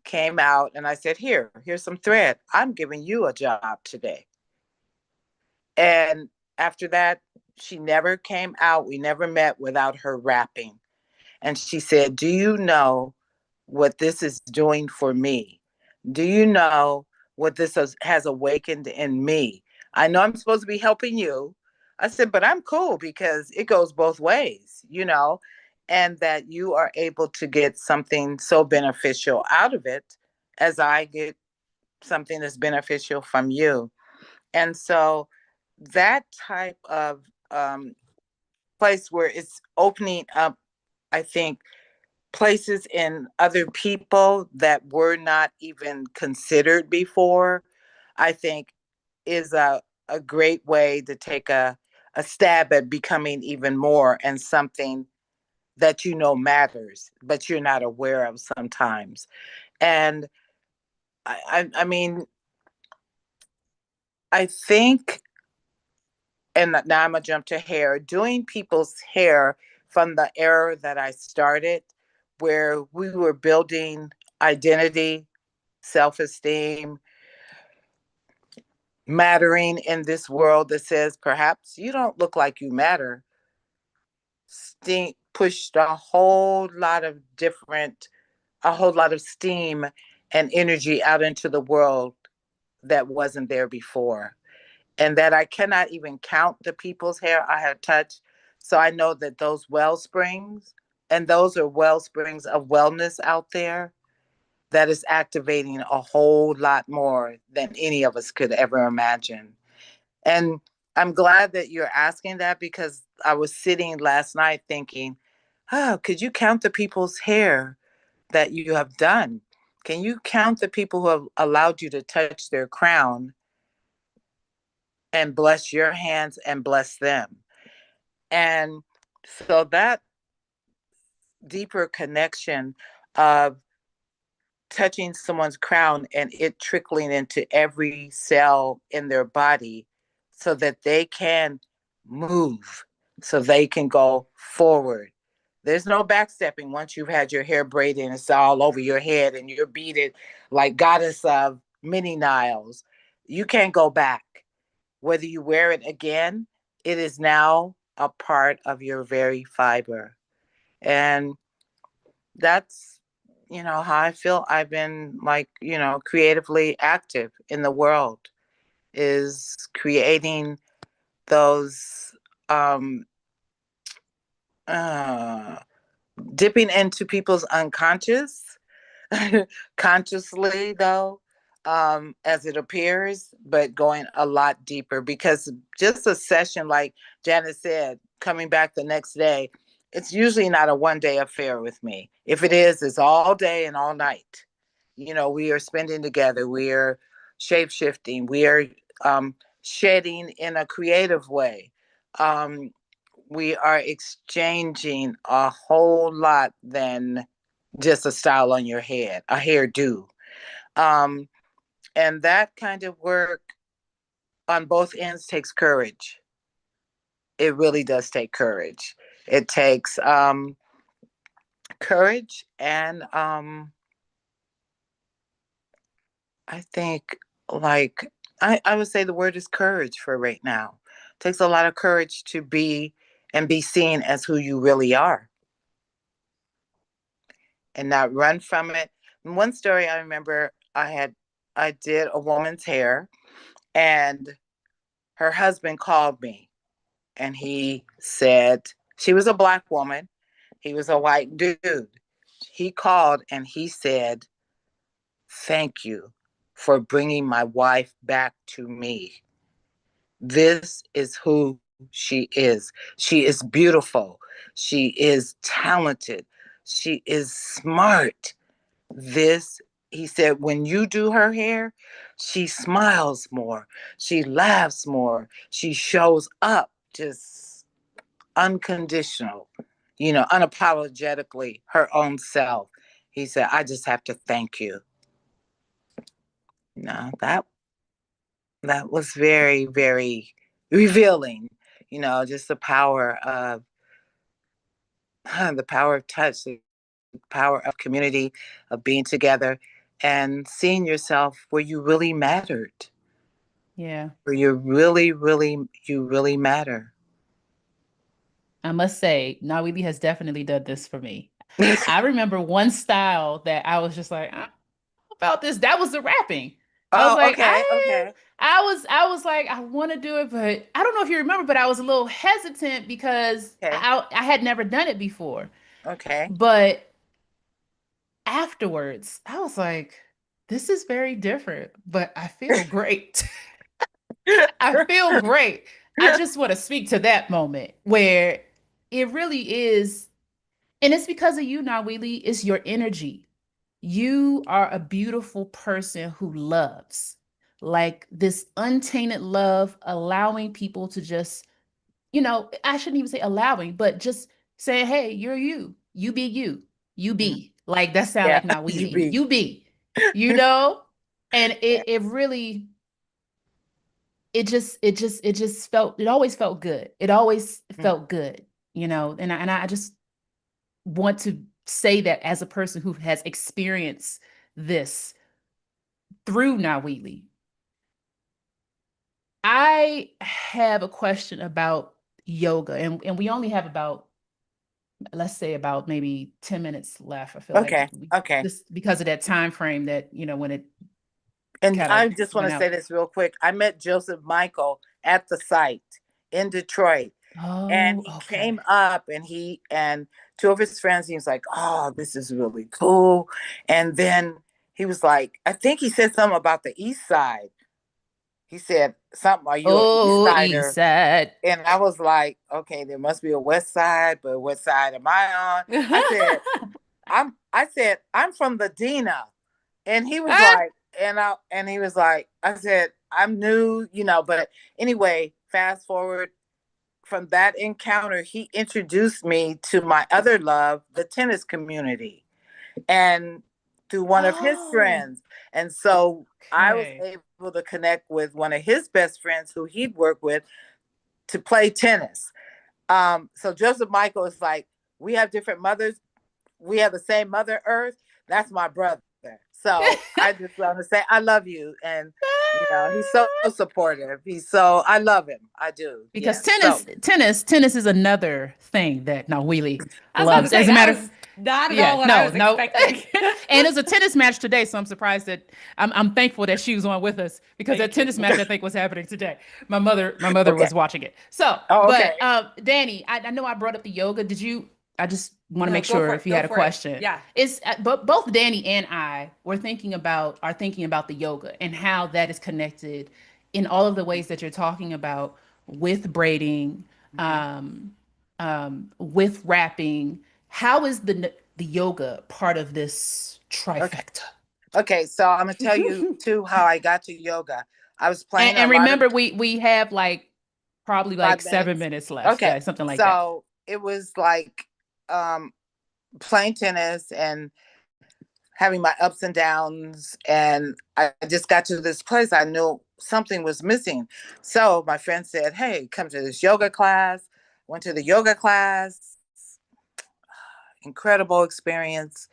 came out and I said, here's some thread. I'm giving you a job today. And after that, she never came out. We never met without her rapping. And she said, do you know what this is doing for me? Do you know what this has awakened in me? I know I'm supposed to be helping you. I said, but I'm cool because it goes both ways, and that you are able to get something so beneficial out of it as I get something that's beneficial from you. And so that type of place where it's opening up, I think, places in other people that were not even considered before, I think is a great way to take a stab at becoming even more and something that matters, but you're not aware of sometimes. And I mean, I think, and now I'm gonna jump to hair, doing people's hair from the era that I started, where we were building identity, self-esteem, mattering in this world that says perhaps you don't look like you matter, pushed a whole lot of steam and energy out into the world that wasn't there before. And that I cannot even count the people's hair I have touched. So I know that those well springs, and those are well springs of wellness out there, that is activating a whole lot more than any of us could ever imagine. And I'm glad that you're asking that because I was sitting last night thinking, oh, could you count the people's hair that you have done? Can you count the people who have allowed you to touch their crown and bless your hands and bless them? And so that deeper connection of touching someone's crown and it trickling into every cell in their body so that they can move, so they can go forward. There's no backstepping once you've had your hair braided and it's all over your head and you're beaded like goddess of mini Niles. You can't go back. Whether you wear it again, it is now a part of your very fiber. And that's, how I feel I've been like, creatively active in the world, is creating those um uh dipping into people's unconscious, consciously though, as it appears, but going a lot deeper, because just a session, like Janet said, coming back the next day, it's usually not a 1 day affair with me. If it is, it's all day and all night. We are spending together, we are shape shifting, we are shedding in a creative way. um, we are exchanging a whole lot than just a style on your head, a hairdo. Um, and that kind of work on both ends takes courage. It really does take courage. It takes courage, and I think, like, I would say the word is courage for right now. It takes a lot of courage to be and be seen as who you really are, and not run from it. And one story I remember, I did a woman's hair, and her husband called me, and he said, she was a Black woman, he was a white dude. He called and he said, "Thank you for bringing my wife back to me. This is who she is. She is beautiful. She is talented. She is smart. This," he said, "when you do her hair, she smiles more. She laughs more. She shows up just unconditional, unapologetically her own self." He said, "I just have to thank you." No, that was very, very revealing. Just the power of the power of touch, the power of community, of being together, and seeing yourself where you really mattered, Yeah. where you really matter. I must say, Nawili has definitely done this for me. I remember one style that I was just like, I don't know about this. That was the rapping. I was Oh, like, okay, okay, I was like, I want to do it, but I don't know if you remember, but I was a little hesitant because okay, I had never done it before. okay. But afterwards, I was like, this is very different, but I feel great. I feel great. I just want to speak to that moment where it really is, and it's because of you, Nawili. It's your energy. You are a beautiful person who loves, like this untainted love, allowing people to just, I shouldn't even say allowing, but just saying, hey, you're you. You be you. You Mhm. be. Like that sound Yeah, like you Nawili. be. You be. You know? And it really, it just felt, it always felt good. It always Mm. felt good, and I just want to say that as a person who has experienced this through Nawili. I have a question about yoga, and we only have about, let's say, about maybe 10 minutes left. I feel like Okay, okay. this, because of that time frame that, when it And kind of I just want went to say out. this real quick. I met Joseph Michael at the site in Detroit, and Oh, he okay. came up, and two of his friends, he was like, "Oh, this is really cool." And then he was like, I think he said something about the East Side. He said something, "Are you an East Oh, East Sider?" Side. And I was like, "Okay, there must be a West Side, but what side am I on?" I said, "I'm from the Dina." And he was Ah! like, and he was like, I said, "I'm new, but anyway, fast forward from that encounter, he introduced me to my other love, the tennis community, and through one of his Oh, friends. And so I was okay. able to connect with one of his best friends who he'd worked with to play tennis. So Joseph Michael is like, we have different mothers, we have the same Mother Earth. That's my brother. So I just want to say I love you, and he's so supportive. I love him. I do. Because Yes. So tennis is another thing that Nawili I was about to loves. say As a that matter, was not at yeah, all what I no, was no. expecting. And it's a tennis match today, so I'm surprised that I'm thankful that she was on with us because that Thank you. tennis match I think was happening today. My mother okay. was watching it. So, Oh, but okay. Danny, I know I brought up the yoga. Did you? I just want to No, make go sure for it. if you Go had a for it. question. Yeah. It's but both Danny and I are thinking about the yoga and how that is connected in all of the ways that you're talking about with braiding, Mhm. um, with wrapping. How is the yoga part of this Okay. trifecta? Okay. So I'm gonna tell you too how I got to yoga. I was playing a And lot of remember, we have like probably like 7 5 minutes. minutes left, Okay. something like that. So it was like um playing tennis and having my ups and downs. And I just got to this place. I knew something was missing. So my friend said, "Hey, come to this yoga class." Went to the yoga class, incredible experience.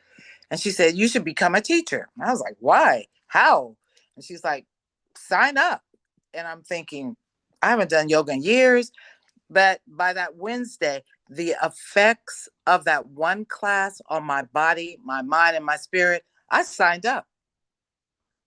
And she said, "You should become a teacher." And I was like, "Why? How?" And she's like, "Sign up." And I'm thinking, I haven't done yoga in years. But by that Wednesday, the effects of that one class on my body, my mind, and my spirit, I signed up.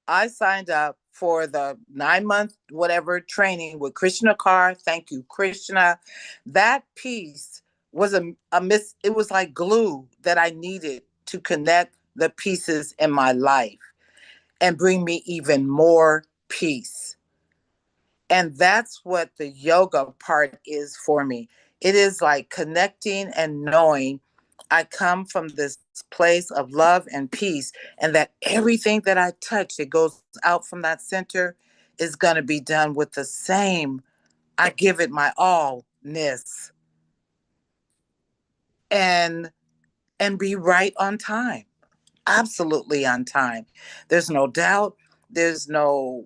I signed up for the 9 month whatever training with Krishna Kar. Thank you, Krishna. That piece was a miss. It was like glue that I needed to connect the pieces in my life and bring me even more peace. And that's what the yoga part is for me. It is like connecting and knowing I come from this place of love and peace, and that everything that I touch that goes out from that center is going to be done with the same. I give it my allness and be right on time. Absolutely on time. There's no doubt. There's no,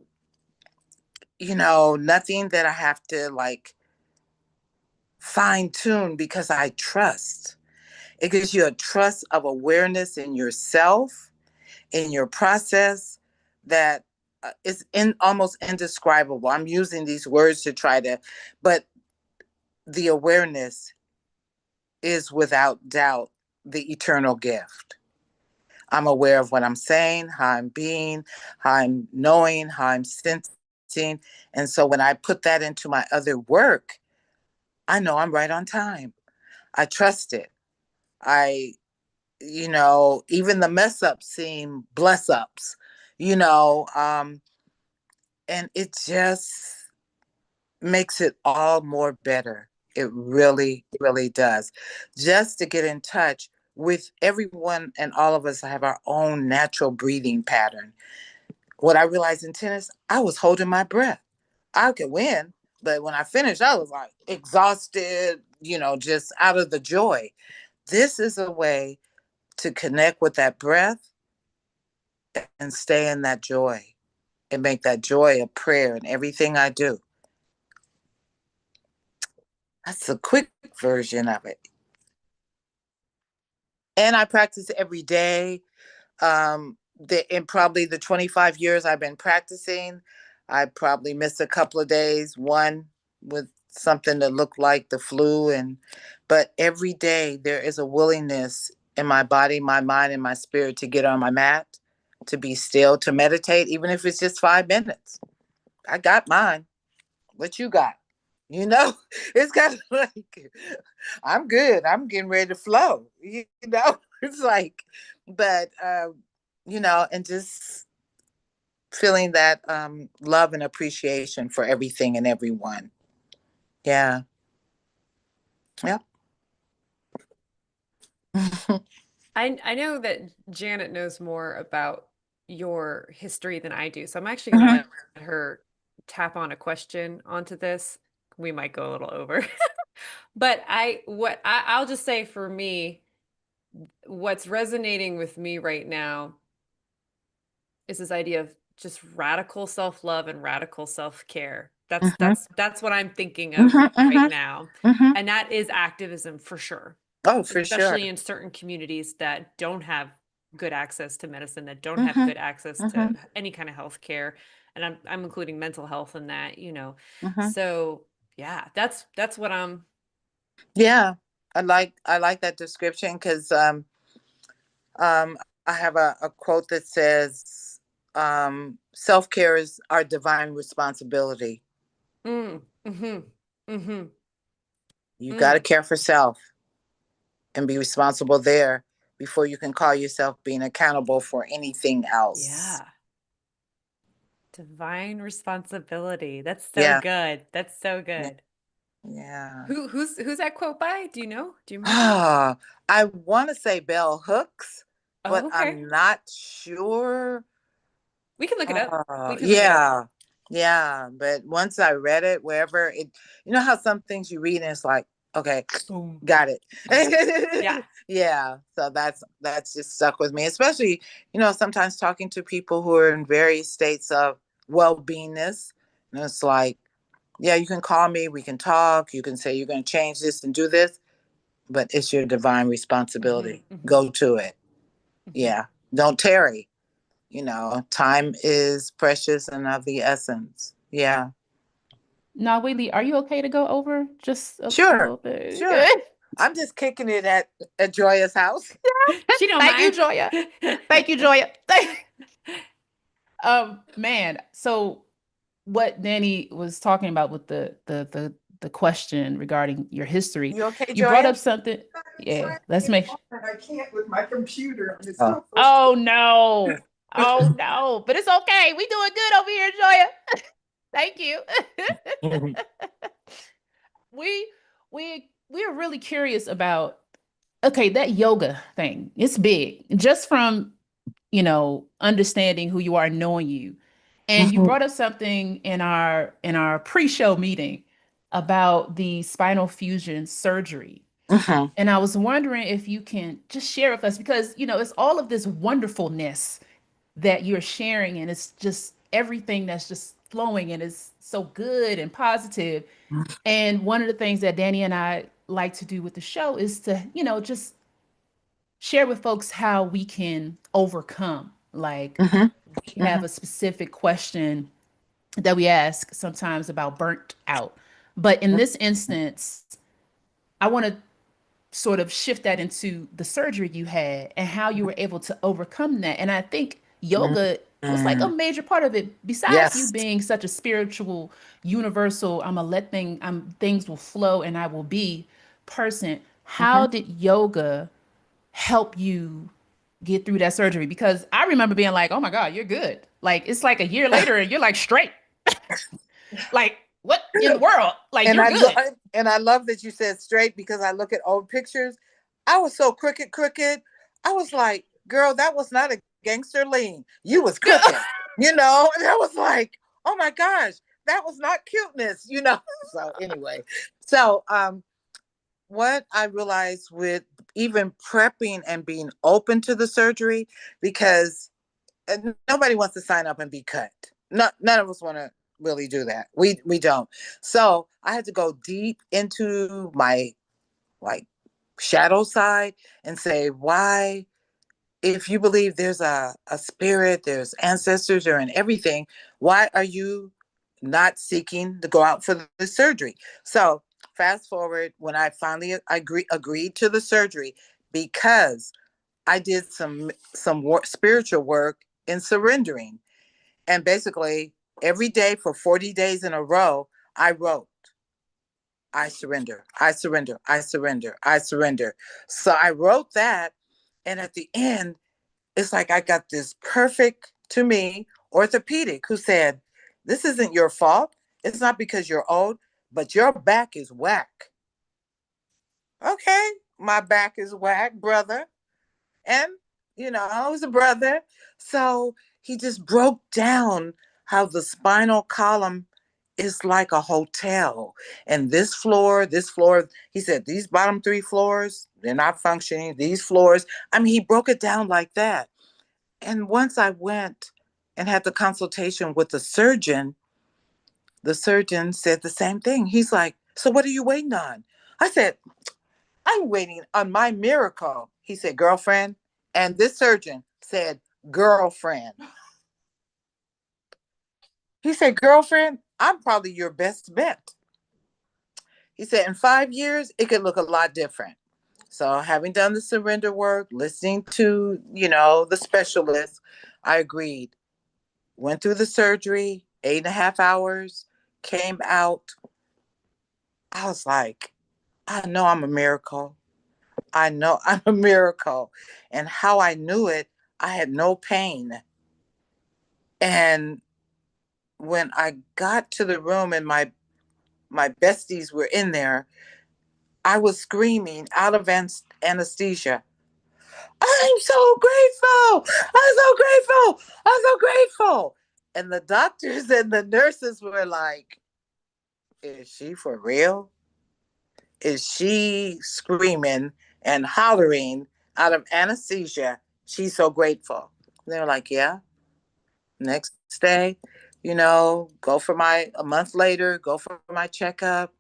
nothing that I have to like fine tune because I trust. It gives you a trust of awareness in yourself, in your process that is almost indescribable. I'm using these words to try to, but the awareness is without doubt the eternal gift. I'm aware of what I'm saying, how I'm being, how I'm knowing, how I'm sensing. And so when I put that into my other work, I know I'm right on time. I trust it. I, even the mess ups seem bless ups, you know, um, and it just makes it all more better. It really, really does. Just to get in touch with everyone, and all of us have our own natural breathing pattern. What I realized in tennis, I was holding my breath. I could win, but when I finished, I was like exhausted, just out of the joy. This is a way to connect with that breath and stay in that joy and make that joy a prayer in everything I do. That's a quick version of it. And I practice every day. In probably the 25 years I've been practicing, I probably missed a couple of days, one with something that looked like the flu. But every day there is a willingness in my body, my mind, and my spirit to get on my mat, to be still, to meditate, even if it's just 5 minutes. I got mine. What you got? It's kind of like, I'm good. I'm getting ready to flow. It's like, but, and just feeling that love and appreciation for everything and everyone. Yeah. Yep. I know that Janet knows more about your history than I do, so I'm actually going to let her tap on a question onto this. We might go a little over. But I'll just say for me, what's resonating with me right now is this idea of just radical self-love and radical self-care. That's Mm-hmm. that's what I'm thinking of Mm-hmm. right Mm-hmm. now. Mm-hmm. And that is activism for sure. Oh, for sure. Especially in certain communities that don't have good access to medicine, that don't have Mm-hmm. good access Mm-hmm. to any kind of health care. And I'm including mental health in that, you know. Mm-hmm. So yeah, that's what I'm. Yeah, I like that description because I have a quote that says self-care is our divine responsibility. Mm-hmm. Mm-hmm. You got to Mm. care for self and be responsible there before you can call yourself being accountable for anything else. Yeah. Divine responsibility. That's so Yeah. good. That's so Yeah. good. Yeah. Who's that quote by? Do you know? Do you remember? Ah, I want to say bell hooks, but Oh, okay. I'm not sure. We can look it up. We can look it up. Yeah. Yeah. But once I read it, wherever it, you know how some things you read and it's like, okay, Boom. got Yeah. it. Yeah. So that's just stuck with me, especially, sometimes talking to people who are in various states of well-beingness. And it's like, yeah, you can call me, we can talk, you can say you're going to change this and do this, but it's your divine Mm-hmm. responsibility. Mm-hmm. Go to it. Mm-hmm. Yeah. Don't tarry. Time is precious and of the essence. Yeah. Nawili, are you okay to go over just a Sure. little bit? Sure. I'm just kicking it at Joya's house. She don't Thank you, mind. Joya. Thank you, Joya. Man, so what Danny was talking about with the question regarding your history, You okay, you brought Joya? up something. Yeah, let's make sure. I can't with my computer. Oh no. Oh no. But it's okay. We doing good over here, Joya. Thank you. we we are really curious about, okay, that yoga thing. It's big. Just from, understanding who you are, knowing you. And you Mhm, brought up something in our pre-show meeting about the spinal fusion surgery. mhm, And I was wondering if you can just share with us, because it's all of this wonderfulness that you're sharing, and it's just everything that's just flowing and is so good and positive. And one of the things that Danny and I like to do with the show is to, just share with folks how we can overcome. Like, mhm, we have a specific question that we ask sometimes about burnt out. But in this instance, I want to sort of shift that into the surgery you had and how you were able to overcome that. And I think mhm, yoga was like a mhm. major part of it. Besides you Yes. being such a spiritual, universal, things will flow and I will be person. How Mhm. did yoga help you get through that surgery? Because I remember being like, "Oh my God, you're good." Like it's like a year later and you're like straight. Like, what in the world? Like, And you're I love good. and I love that you said straight because I look at old pictures. I was so crooked. I was like, girl, that was not a gangster lean. You was crooked, And I was like, oh my gosh, that was not cuteness. So anyway, so what I realized with even prepping and being open to the surgery, because nobody wants to sign up and be cut. None of us want to really do that. We don't. So I had to go deep into my like shadow side and say, why, if you believe there's a spirit, there's ancestors, or in everything, why are you not seeking to go out for the surgery? So fast forward when I finally agreed to the surgery, because I did some spiritual work in surrendering. And basically every day for 40 days in a row, I wrote, I surrender, I surrender, I surrender, I surrender. So I wrote that. And at the end, it's like I got this perfect, to me, orthopedic who said, this isn't your fault. It's not because you're old, but your back is whack. Okay, my back is whack, brother. And, I was a brother. So he just broke down how the spinal column is like a hotel. And this floor, he said, these bottom three floors, they're not functioning. These floors, I mean, he broke it down like that. And once I went and had the consultation with the surgeon said the same thing. He's like, so what are you waiting on? I said, I'm waiting on my miracle. He said, girlfriend, And this surgeon said, girlfriend. He said, girlfriend, I'm probably your best bet. He said, in 5 years, it could look a lot different. So, having done the surrender work, listening to, the specialist, I agreed. Went through the surgery, 8.5 hours, came out. I was like, I know I'm a miracle. I know I'm a miracle. And how I knew it, I had no pain. And when I got to the room and my besties were in there, I was screaming out of anesthesia. I'm so grateful. I'm so grateful. I'm so grateful. And the doctors and the nurses were like, is she for real? Is she screaming and hollering out of anesthesia? She's so grateful. They were like, yeah. Next day, a month later, go for my checkup.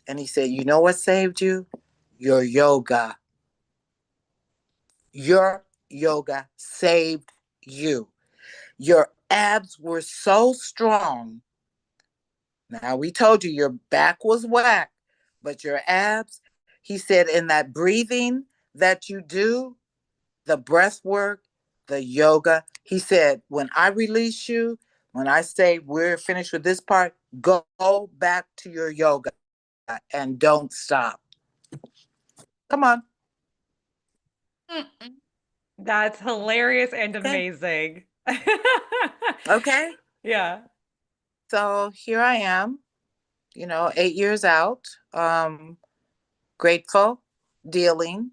And he said, you know what saved you? Your yoga. Your yoga saved you. Your abs were so strong. Now, we told you your back was whack, but your abs, he said, in that breathing that you do, the breath work, the yoga, he said, when I release you, when I say we're finished with this part, go back to your yoga and don't stop. Come on. That's hilarious and Okay. amazing. Okay. Yeah. So here I am, 8 years out, grateful, dealing,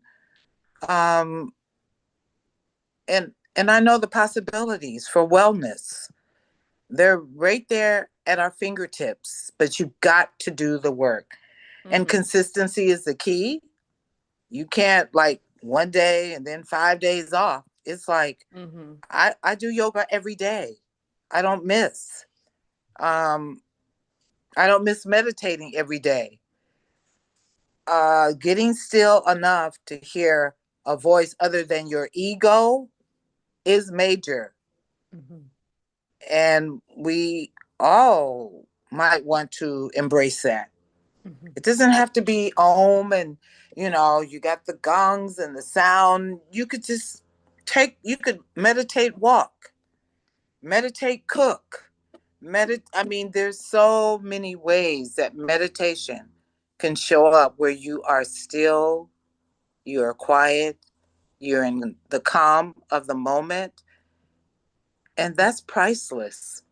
um, and I know the possibilities for wellness. They're right there at our fingertips, but you got to do the work. And Mm-hmm. consistency is the key. You can't like one day and then 5 days off. It's like Mm-hmm. I do yoga every day. I don't miss. Um, I don't miss meditating every day. Getting still enough to hear a voice other than your ego is major. Mm-hmm. And we all might want to embrace that. Mm-hmm. It doesn't have to be om and, you got the gongs and the sound. You could just you could meditate, walk, meditate, cook. I mean, there's so many ways that meditation can show up where you are still, you are quiet, you're in the calm of the moment, and that's priceless.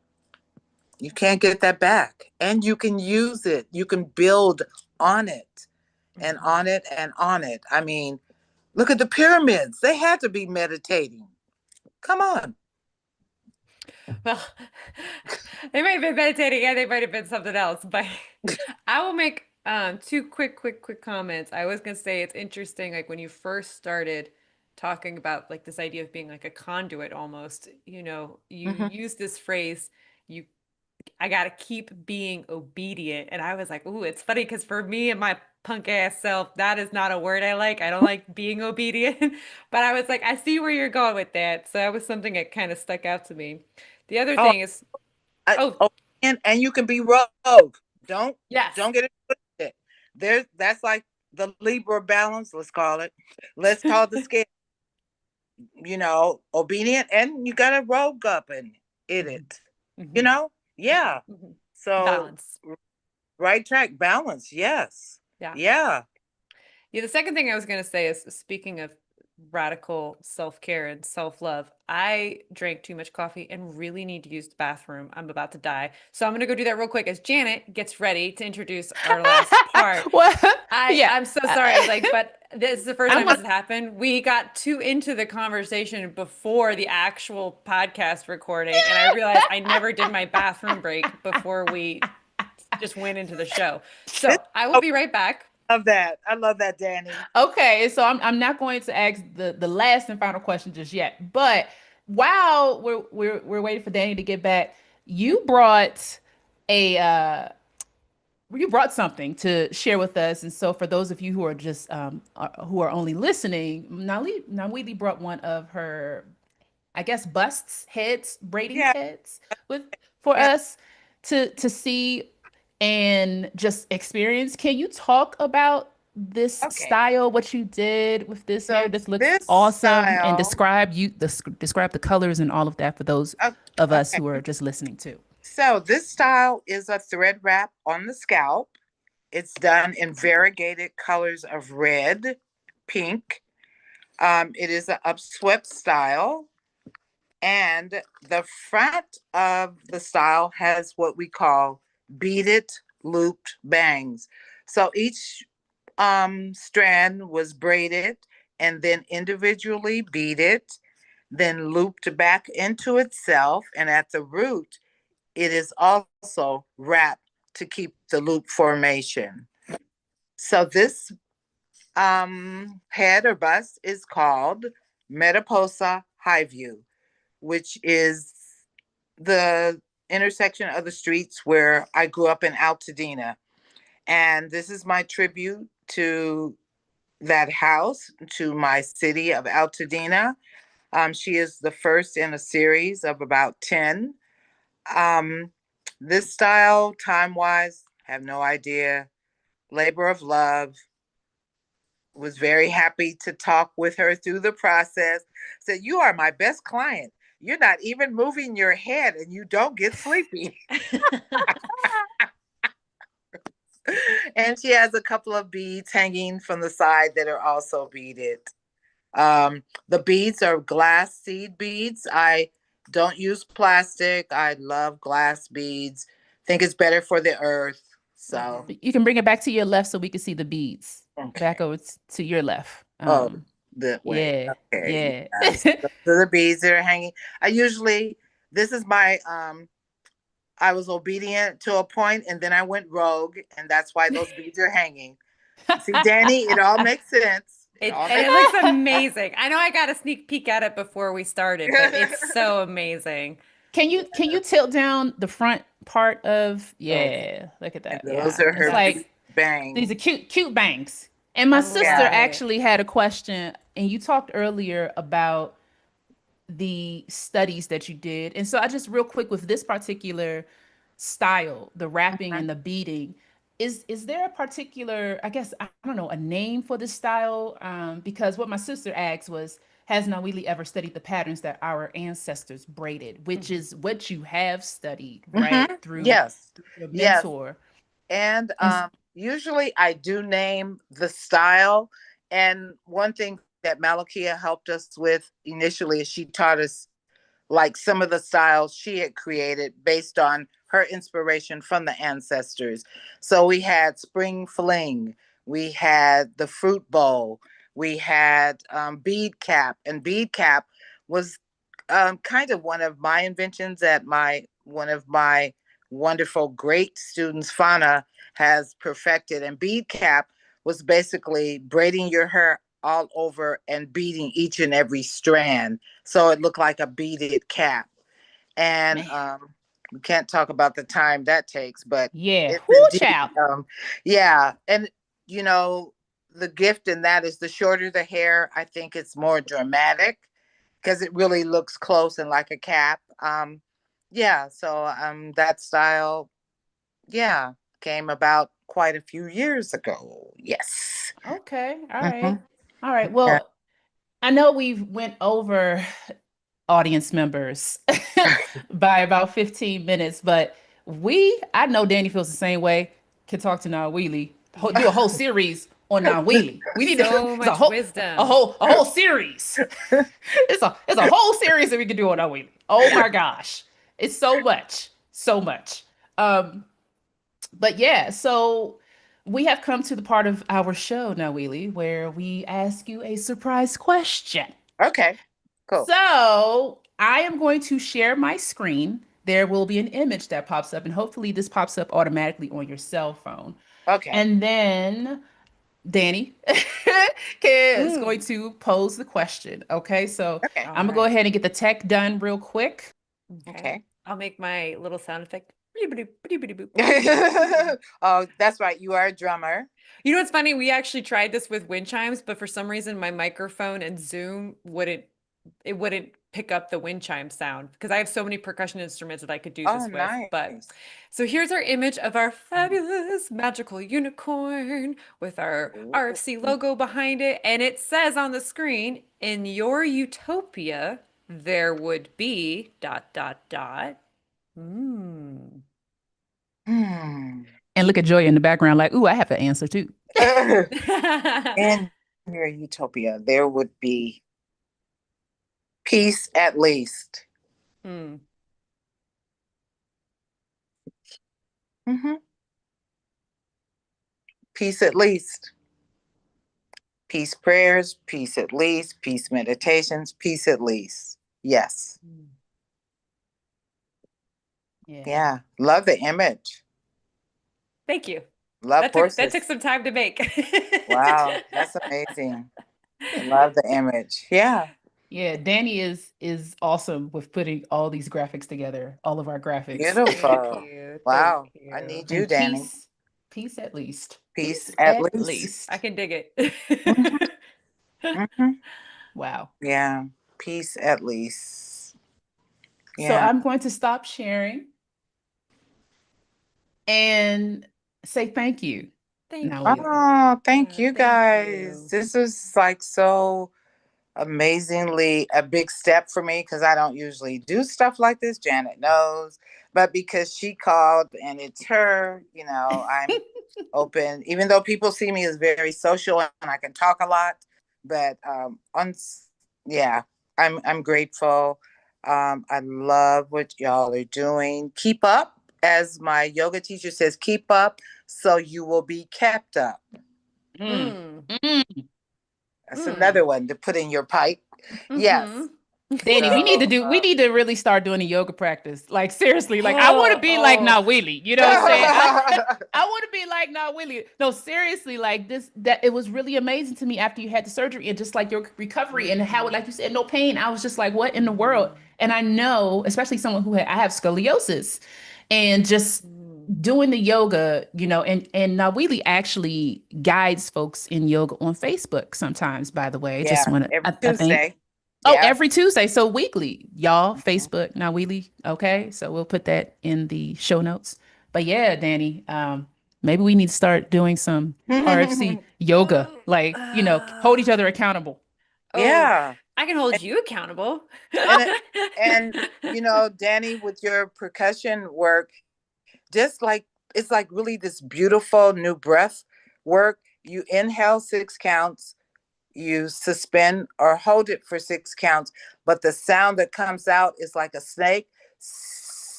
You can't get that back. And you can use it. You can build on it and Mm-hmm. on it and on it. I mean, look at the pyramids. They had to be meditating. Come on. Well, they might have been meditating and they might have been something else, but I will make two quick comments. I was gonna say it's interesting, like when you first started talking about like this idea of being like a conduit almost, you Mm-hmm. use this phrase, you I gotta keep being obedient. And I was like, ooh, it's funny because for me and my punk ass self, that is not a word I like. I don't like being obedient. But I was like, I see where you're going with that. So that was something that kind of stuck out to me. The other Oh, thing is, oh, oh, and you can be rogue. Don't yes. don't get it twisted. That's like the Libra balance. Let's call it. Let's call it the scale. Obedient, and you got to rogue up and in Mhm, it. mhm, Yeah. mhm. So Balance. right track balance. Yes. Yeah. Yeah. Yeah, the second thing I was going to say is speaking of radical self-care and self-love, I drank too much coffee and really need to use the bathroom. I'm about to die. So I'm going to go do that real quick as Janet gets ready to introduce our last part. Well, I yeah. I'm so sorry, like, but this is the first I'm time this gonna has happened. We got too into the conversation before the actual podcast recording, and I realized I never did my bathroom break before we just went into the show. So I will be right back. Love that. I love that, Danny. Okay, so I'm not going to ask the last and final question just yet. But while we're waiting for Danny to get back, you brought a you brought something to share with us. And so for those of you who are just who are only listening, Nawili brought one of her, I guess, busts, heads, braiding Yeah, heads with for yeah. us to see and just experience. Can you talk about this Okay. style, what you did with this hair? So This looks this awesome, and style, describe the colors and all of that for those o- of us okay. who are just listening too. So this style is a thread wrap on the scalp. It's done in variegated colors of red, pink. It is an upswept style. And the front of the style has what we call beaded looped bangs. So each strand was braided and then individually beaded, then looped back into itself. And at the root, it is also wrapped to keep the loop formation. So this head or bust is called Metaposa High View, which is the intersection of the streets where I grew up in Altadena. And this is my tribute to that house, to my city of Altadena. She is the first in a series of about 10. Um, this style, time wise, have no idea. Labor of love. Was very happy to talk with her through the process. Said, "You are my best client. You're not even moving your head and you don't get sleepy." And she has a couple of beads hanging from the side that are also beaded. The beads are glass seed beads. I don't use plastic. I love glass beads. Think it's better for the earth. So, You can bring it back to your left so we can see the beads. Back okay. over to your left. Oh, that way. Yeah, Okay. yeah. Yes. So the beads that are hanging. I usually, this is my, I was obedient to a point and then I went rogue, and that's why those beads are hanging. See, Danny, it all makes sense. It all And makes it looks amazing. I know I got a sneak peek at it before we started, but it's so amazing. Can you tilt down the front part of, Okay. yeah, look at And that. those Yeah. are It's her like these bangs. are cute bangs. And my I sister love Yeah. it. actually had a question, and you talked earlier about the studies that you did. And so I just real quick with this particular style, the rapping Mhm. and the beating, is there a particular, I guess, I don't know, a name for this style? Because what my sister asked was, has Nawili ever studied the patterns that our ancestors braided, which Mhm. is what you have studied, right? Mhm. Through Yes. your Yes. mentor. And And usually I do name the style. And one thing that Malakia helped us with initially is she taught us like some of the styles she had created based on her inspiration from the ancestors. So we had Spring Fling, we had the Fruit Bowl, we had Bead Cap, and Bead Cap was kind of one of my inventions that my one of my wonderful great students Fana has perfected. And bead cap was basically braiding your hair all over and beading each and every strand so it looked like a beaded cap. And man, we can't talk about the time that takes, but yeah, it's whoo indeed child. yeah. And you know, the gift in that is the shorter the hair, I think it's more dramatic because it really looks close and like a cap. Yeah, so that style, yeah, came about quite a few years ago. Yes. Okay, all Hmm. right. All right. Yeah. Well, I know we've went over audience members by about 15 minutes, but I know Danny feels the same way, can talk to Nawili, do a whole series on Nawili. We need to, So it's much wisdom. a whole series. It's a whole series that we can do on Nawili. Oh my gosh. It's so much, so much. Um, but yeah, so we have come to the part of our show, Nawili, where we ask you a surprise question. Okay. Cool. So I am going to share my screen. There will be an image that pops up, and hopefully, this pops up automatically on your cell phone. Okay. And then Danny is Mm. going to pose the question. Okay, so Okay. All I'm gonna go right. ahead and get the tech done real quick. Okay. Okay. I'll make my little sound effect. Oh, that's right. You are a drummer. You know what's funny? We actually tried this with wind chimes, but for some reason my microphone and Zoom wouldn't pick up the wind chime sound because I have so many percussion instruments that I could do Oh, this with. But nice. so here's our image of our fabulous magical unicorn with our RFC logo behind it. And it says on the screen, in your utopia, there would be dot dot dot. Hmm. Hmm. And look at Joy in the background, like, ooh, I have an answer too. In your utopia, there would be peace at least. Hmm. Hmm. Peace at least. Peace prayers, peace at least, peace meditations, peace at least. Yes. Yeah. Yeah. Love the image. Thank you. Love That took horses. some time to make. Wow. That's amazing. Love the image. Yeah. Yeah, Danny is awesome with putting all these graphics together, all of our graphics. Thank Beautiful. you. Thank Wow. I you. need you, And Danny. peace at least. Peace Peace at at least. least. I can dig it. Hmm. Wow. Yeah. Peace at least. So Yeah. I'm going to stop sharing and say thank you. Thank Now, you. Oh, thank you Thank guys. you. This is like so amazingly a big step for me because I don't usually do stuff like this. Janet knows, but because she called and it's her, I'm open. Even though people see me as very social and I can talk a lot, but yeah, I'm grateful. I love what y'all are doing. Keep up, as my yoga teacher says. Keep up, so you will be kept up. Mm. Mm. Mm. That's Mm. another one to put in your pipe. Mm-hmm. Yes. Danny, So, we need to really start doing a yoga practice. Like seriously, like I want to Oh, be like oh. Nawili. You know what I'm saying? I want to be like Nawili. No, seriously, like this that it was really amazing to me after you had the surgery and just like your recovery and how like you said no pain. I was just like what in the world? And I know, especially someone who I have scoliosis and just Mm. doing the yoga, and Nawili actually guides folks in yoga on Facebook sometimes, by the way. Just yeah, want to every I think Tuesday. Oh, Yeah. every Tuesday. So weekly, y'all, Mhm. Facebook, Nawili. Okay. So we'll put that in the show notes. But yeah, Danny, maybe we need to start doing some RFC yoga, like, hold each other accountable. Oh, Yeah. I can hold you accountable. And Danny, with your percussion work, just like it's like really this beautiful new breath work. You inhale 6 counts, you suspend or hold it for 6 counts, but the sound that comes out is like a snake.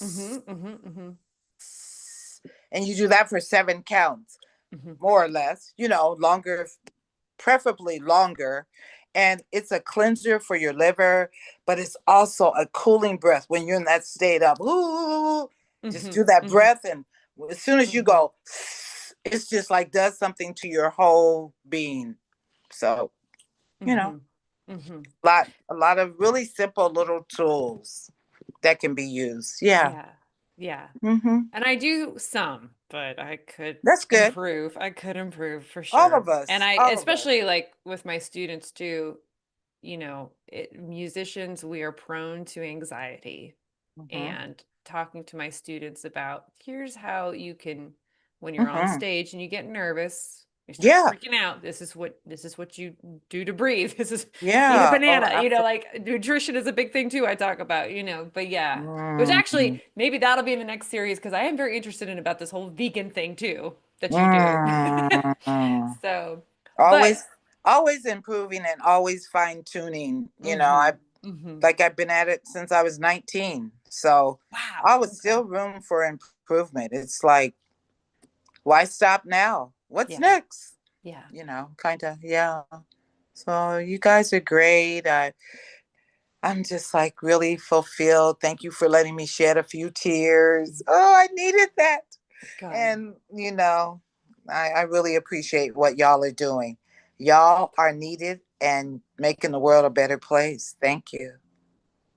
Mm-hmm, mm-hmm, mm-hmm, And you do that for 7 counts, mm-hmm. more or less, longer, preferably longer. And it's a cleanser for your liver, but it's also a cooling breath when you're in that state of, ooh, just do that Mm-hmm, breath. And as soon as you mm-hmm, go, it's just like does something to your whole being. So, you know, mm-hmm, mm-hmm. a lot of really simple little tools that can be used. Yeah. Yeah, yeah. Mm-hmm. And I do some, but I could That's good. improve. I could improve for All sure. of And us. I, All of us. especially like with my students too, musicians, we are prone to anxiety. Mm-hmm. And talking to my students about here's how you can, when you're on Mm-hmm. stage and you get nervous, you start Yeah. freaking out. This is what you do to breathe. This is eat a Yeah. Oh, banana. absolutely. Like nutrition is a big thing too. I talk about, but yeah, which Mm-hmm. actually maybe that'll be in the next series because I am very interested in about this whole vegan thing too that you do. Mm-hmm. So, but Always, always improving and always fine tuning. mm-hmm, mm-hmm. I've been at it since I was 19. So Wow. I was Okay. still room for improvement. It's like, why stop now? What's Yeah. next? Yeah. Kind of, yeah. So you guys are great. I'm just like really fulfilled. Thank you for letting me shed a few tears. Oh, I needed that. Good. And, I really appreciate what y'all are doing. Y'all are needed and making the world a better place. Thank you.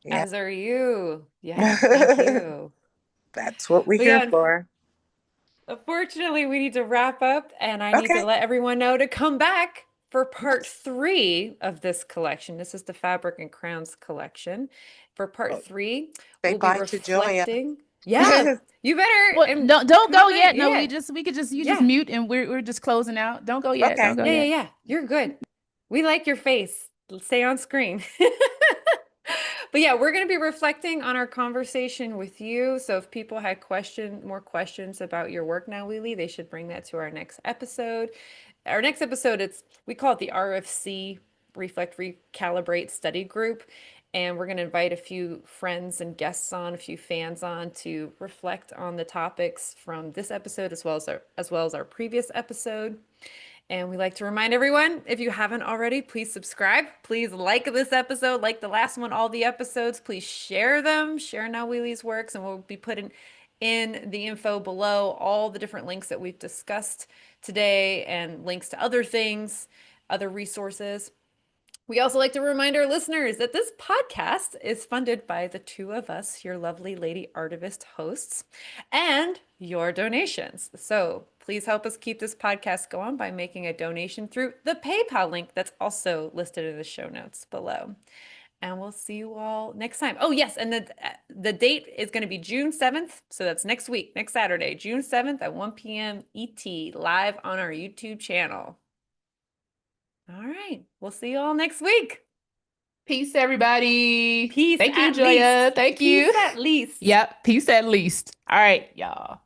Yeah. As are you. Yes. Thank you. That's what we're But here yeah, for. unfortunately, we need to wrap up, and I need to Okay. let everyone know to come back for part 3 of this collection. This is the Fabric and Crowns collection. For part 3, Say we'll be bye to Joya. reflecting. Yeah, you better Well, and don't come out go night. yet. No, Yeah, we could just you just yeah, mute and we're just closing out. Don't go yet. Okay. Don't go yeah, yeah, yet. yeah. You're good. We like your face. Stay on screen. But yeah, we're going to be reflecting on our conversation with you. So if people had more questions about your work now, Lily, they should bring that to our next episode. Our next episode, we call it the RFC, Reflect, Recalibrate Study Group. And we're going to invite a few friends and guests on, a few fans on to reflect on the topics from this episode as well as our previous episode. And we like to remind everyone, if you haven't already, please subscribe. Please like this episode, like the last one, all the episodes. Please share them, share Nawili's works, and we'll be putting in the info below all the different links that we've discussed today and links to other things, other resources. We also like to remind our listeners that this podcast is funded by the two of us, your lovely lady artivist hosts, and your donations. So please help us keep this podcast going by making a donation through the PayPal link that's also listed in the show notes below. And we'll see you all next time. Oh, yes. And the date is going to be June 7th. So that's next week, next Saturday, June 7th at 1 p.m. ET, live on our YouTube channel. All right. We'll see you all next week. Peace, everybody. Peace Thank you, at Joya. least. Thank you. Peace at least. Yep. Peace at least. All right, y'all.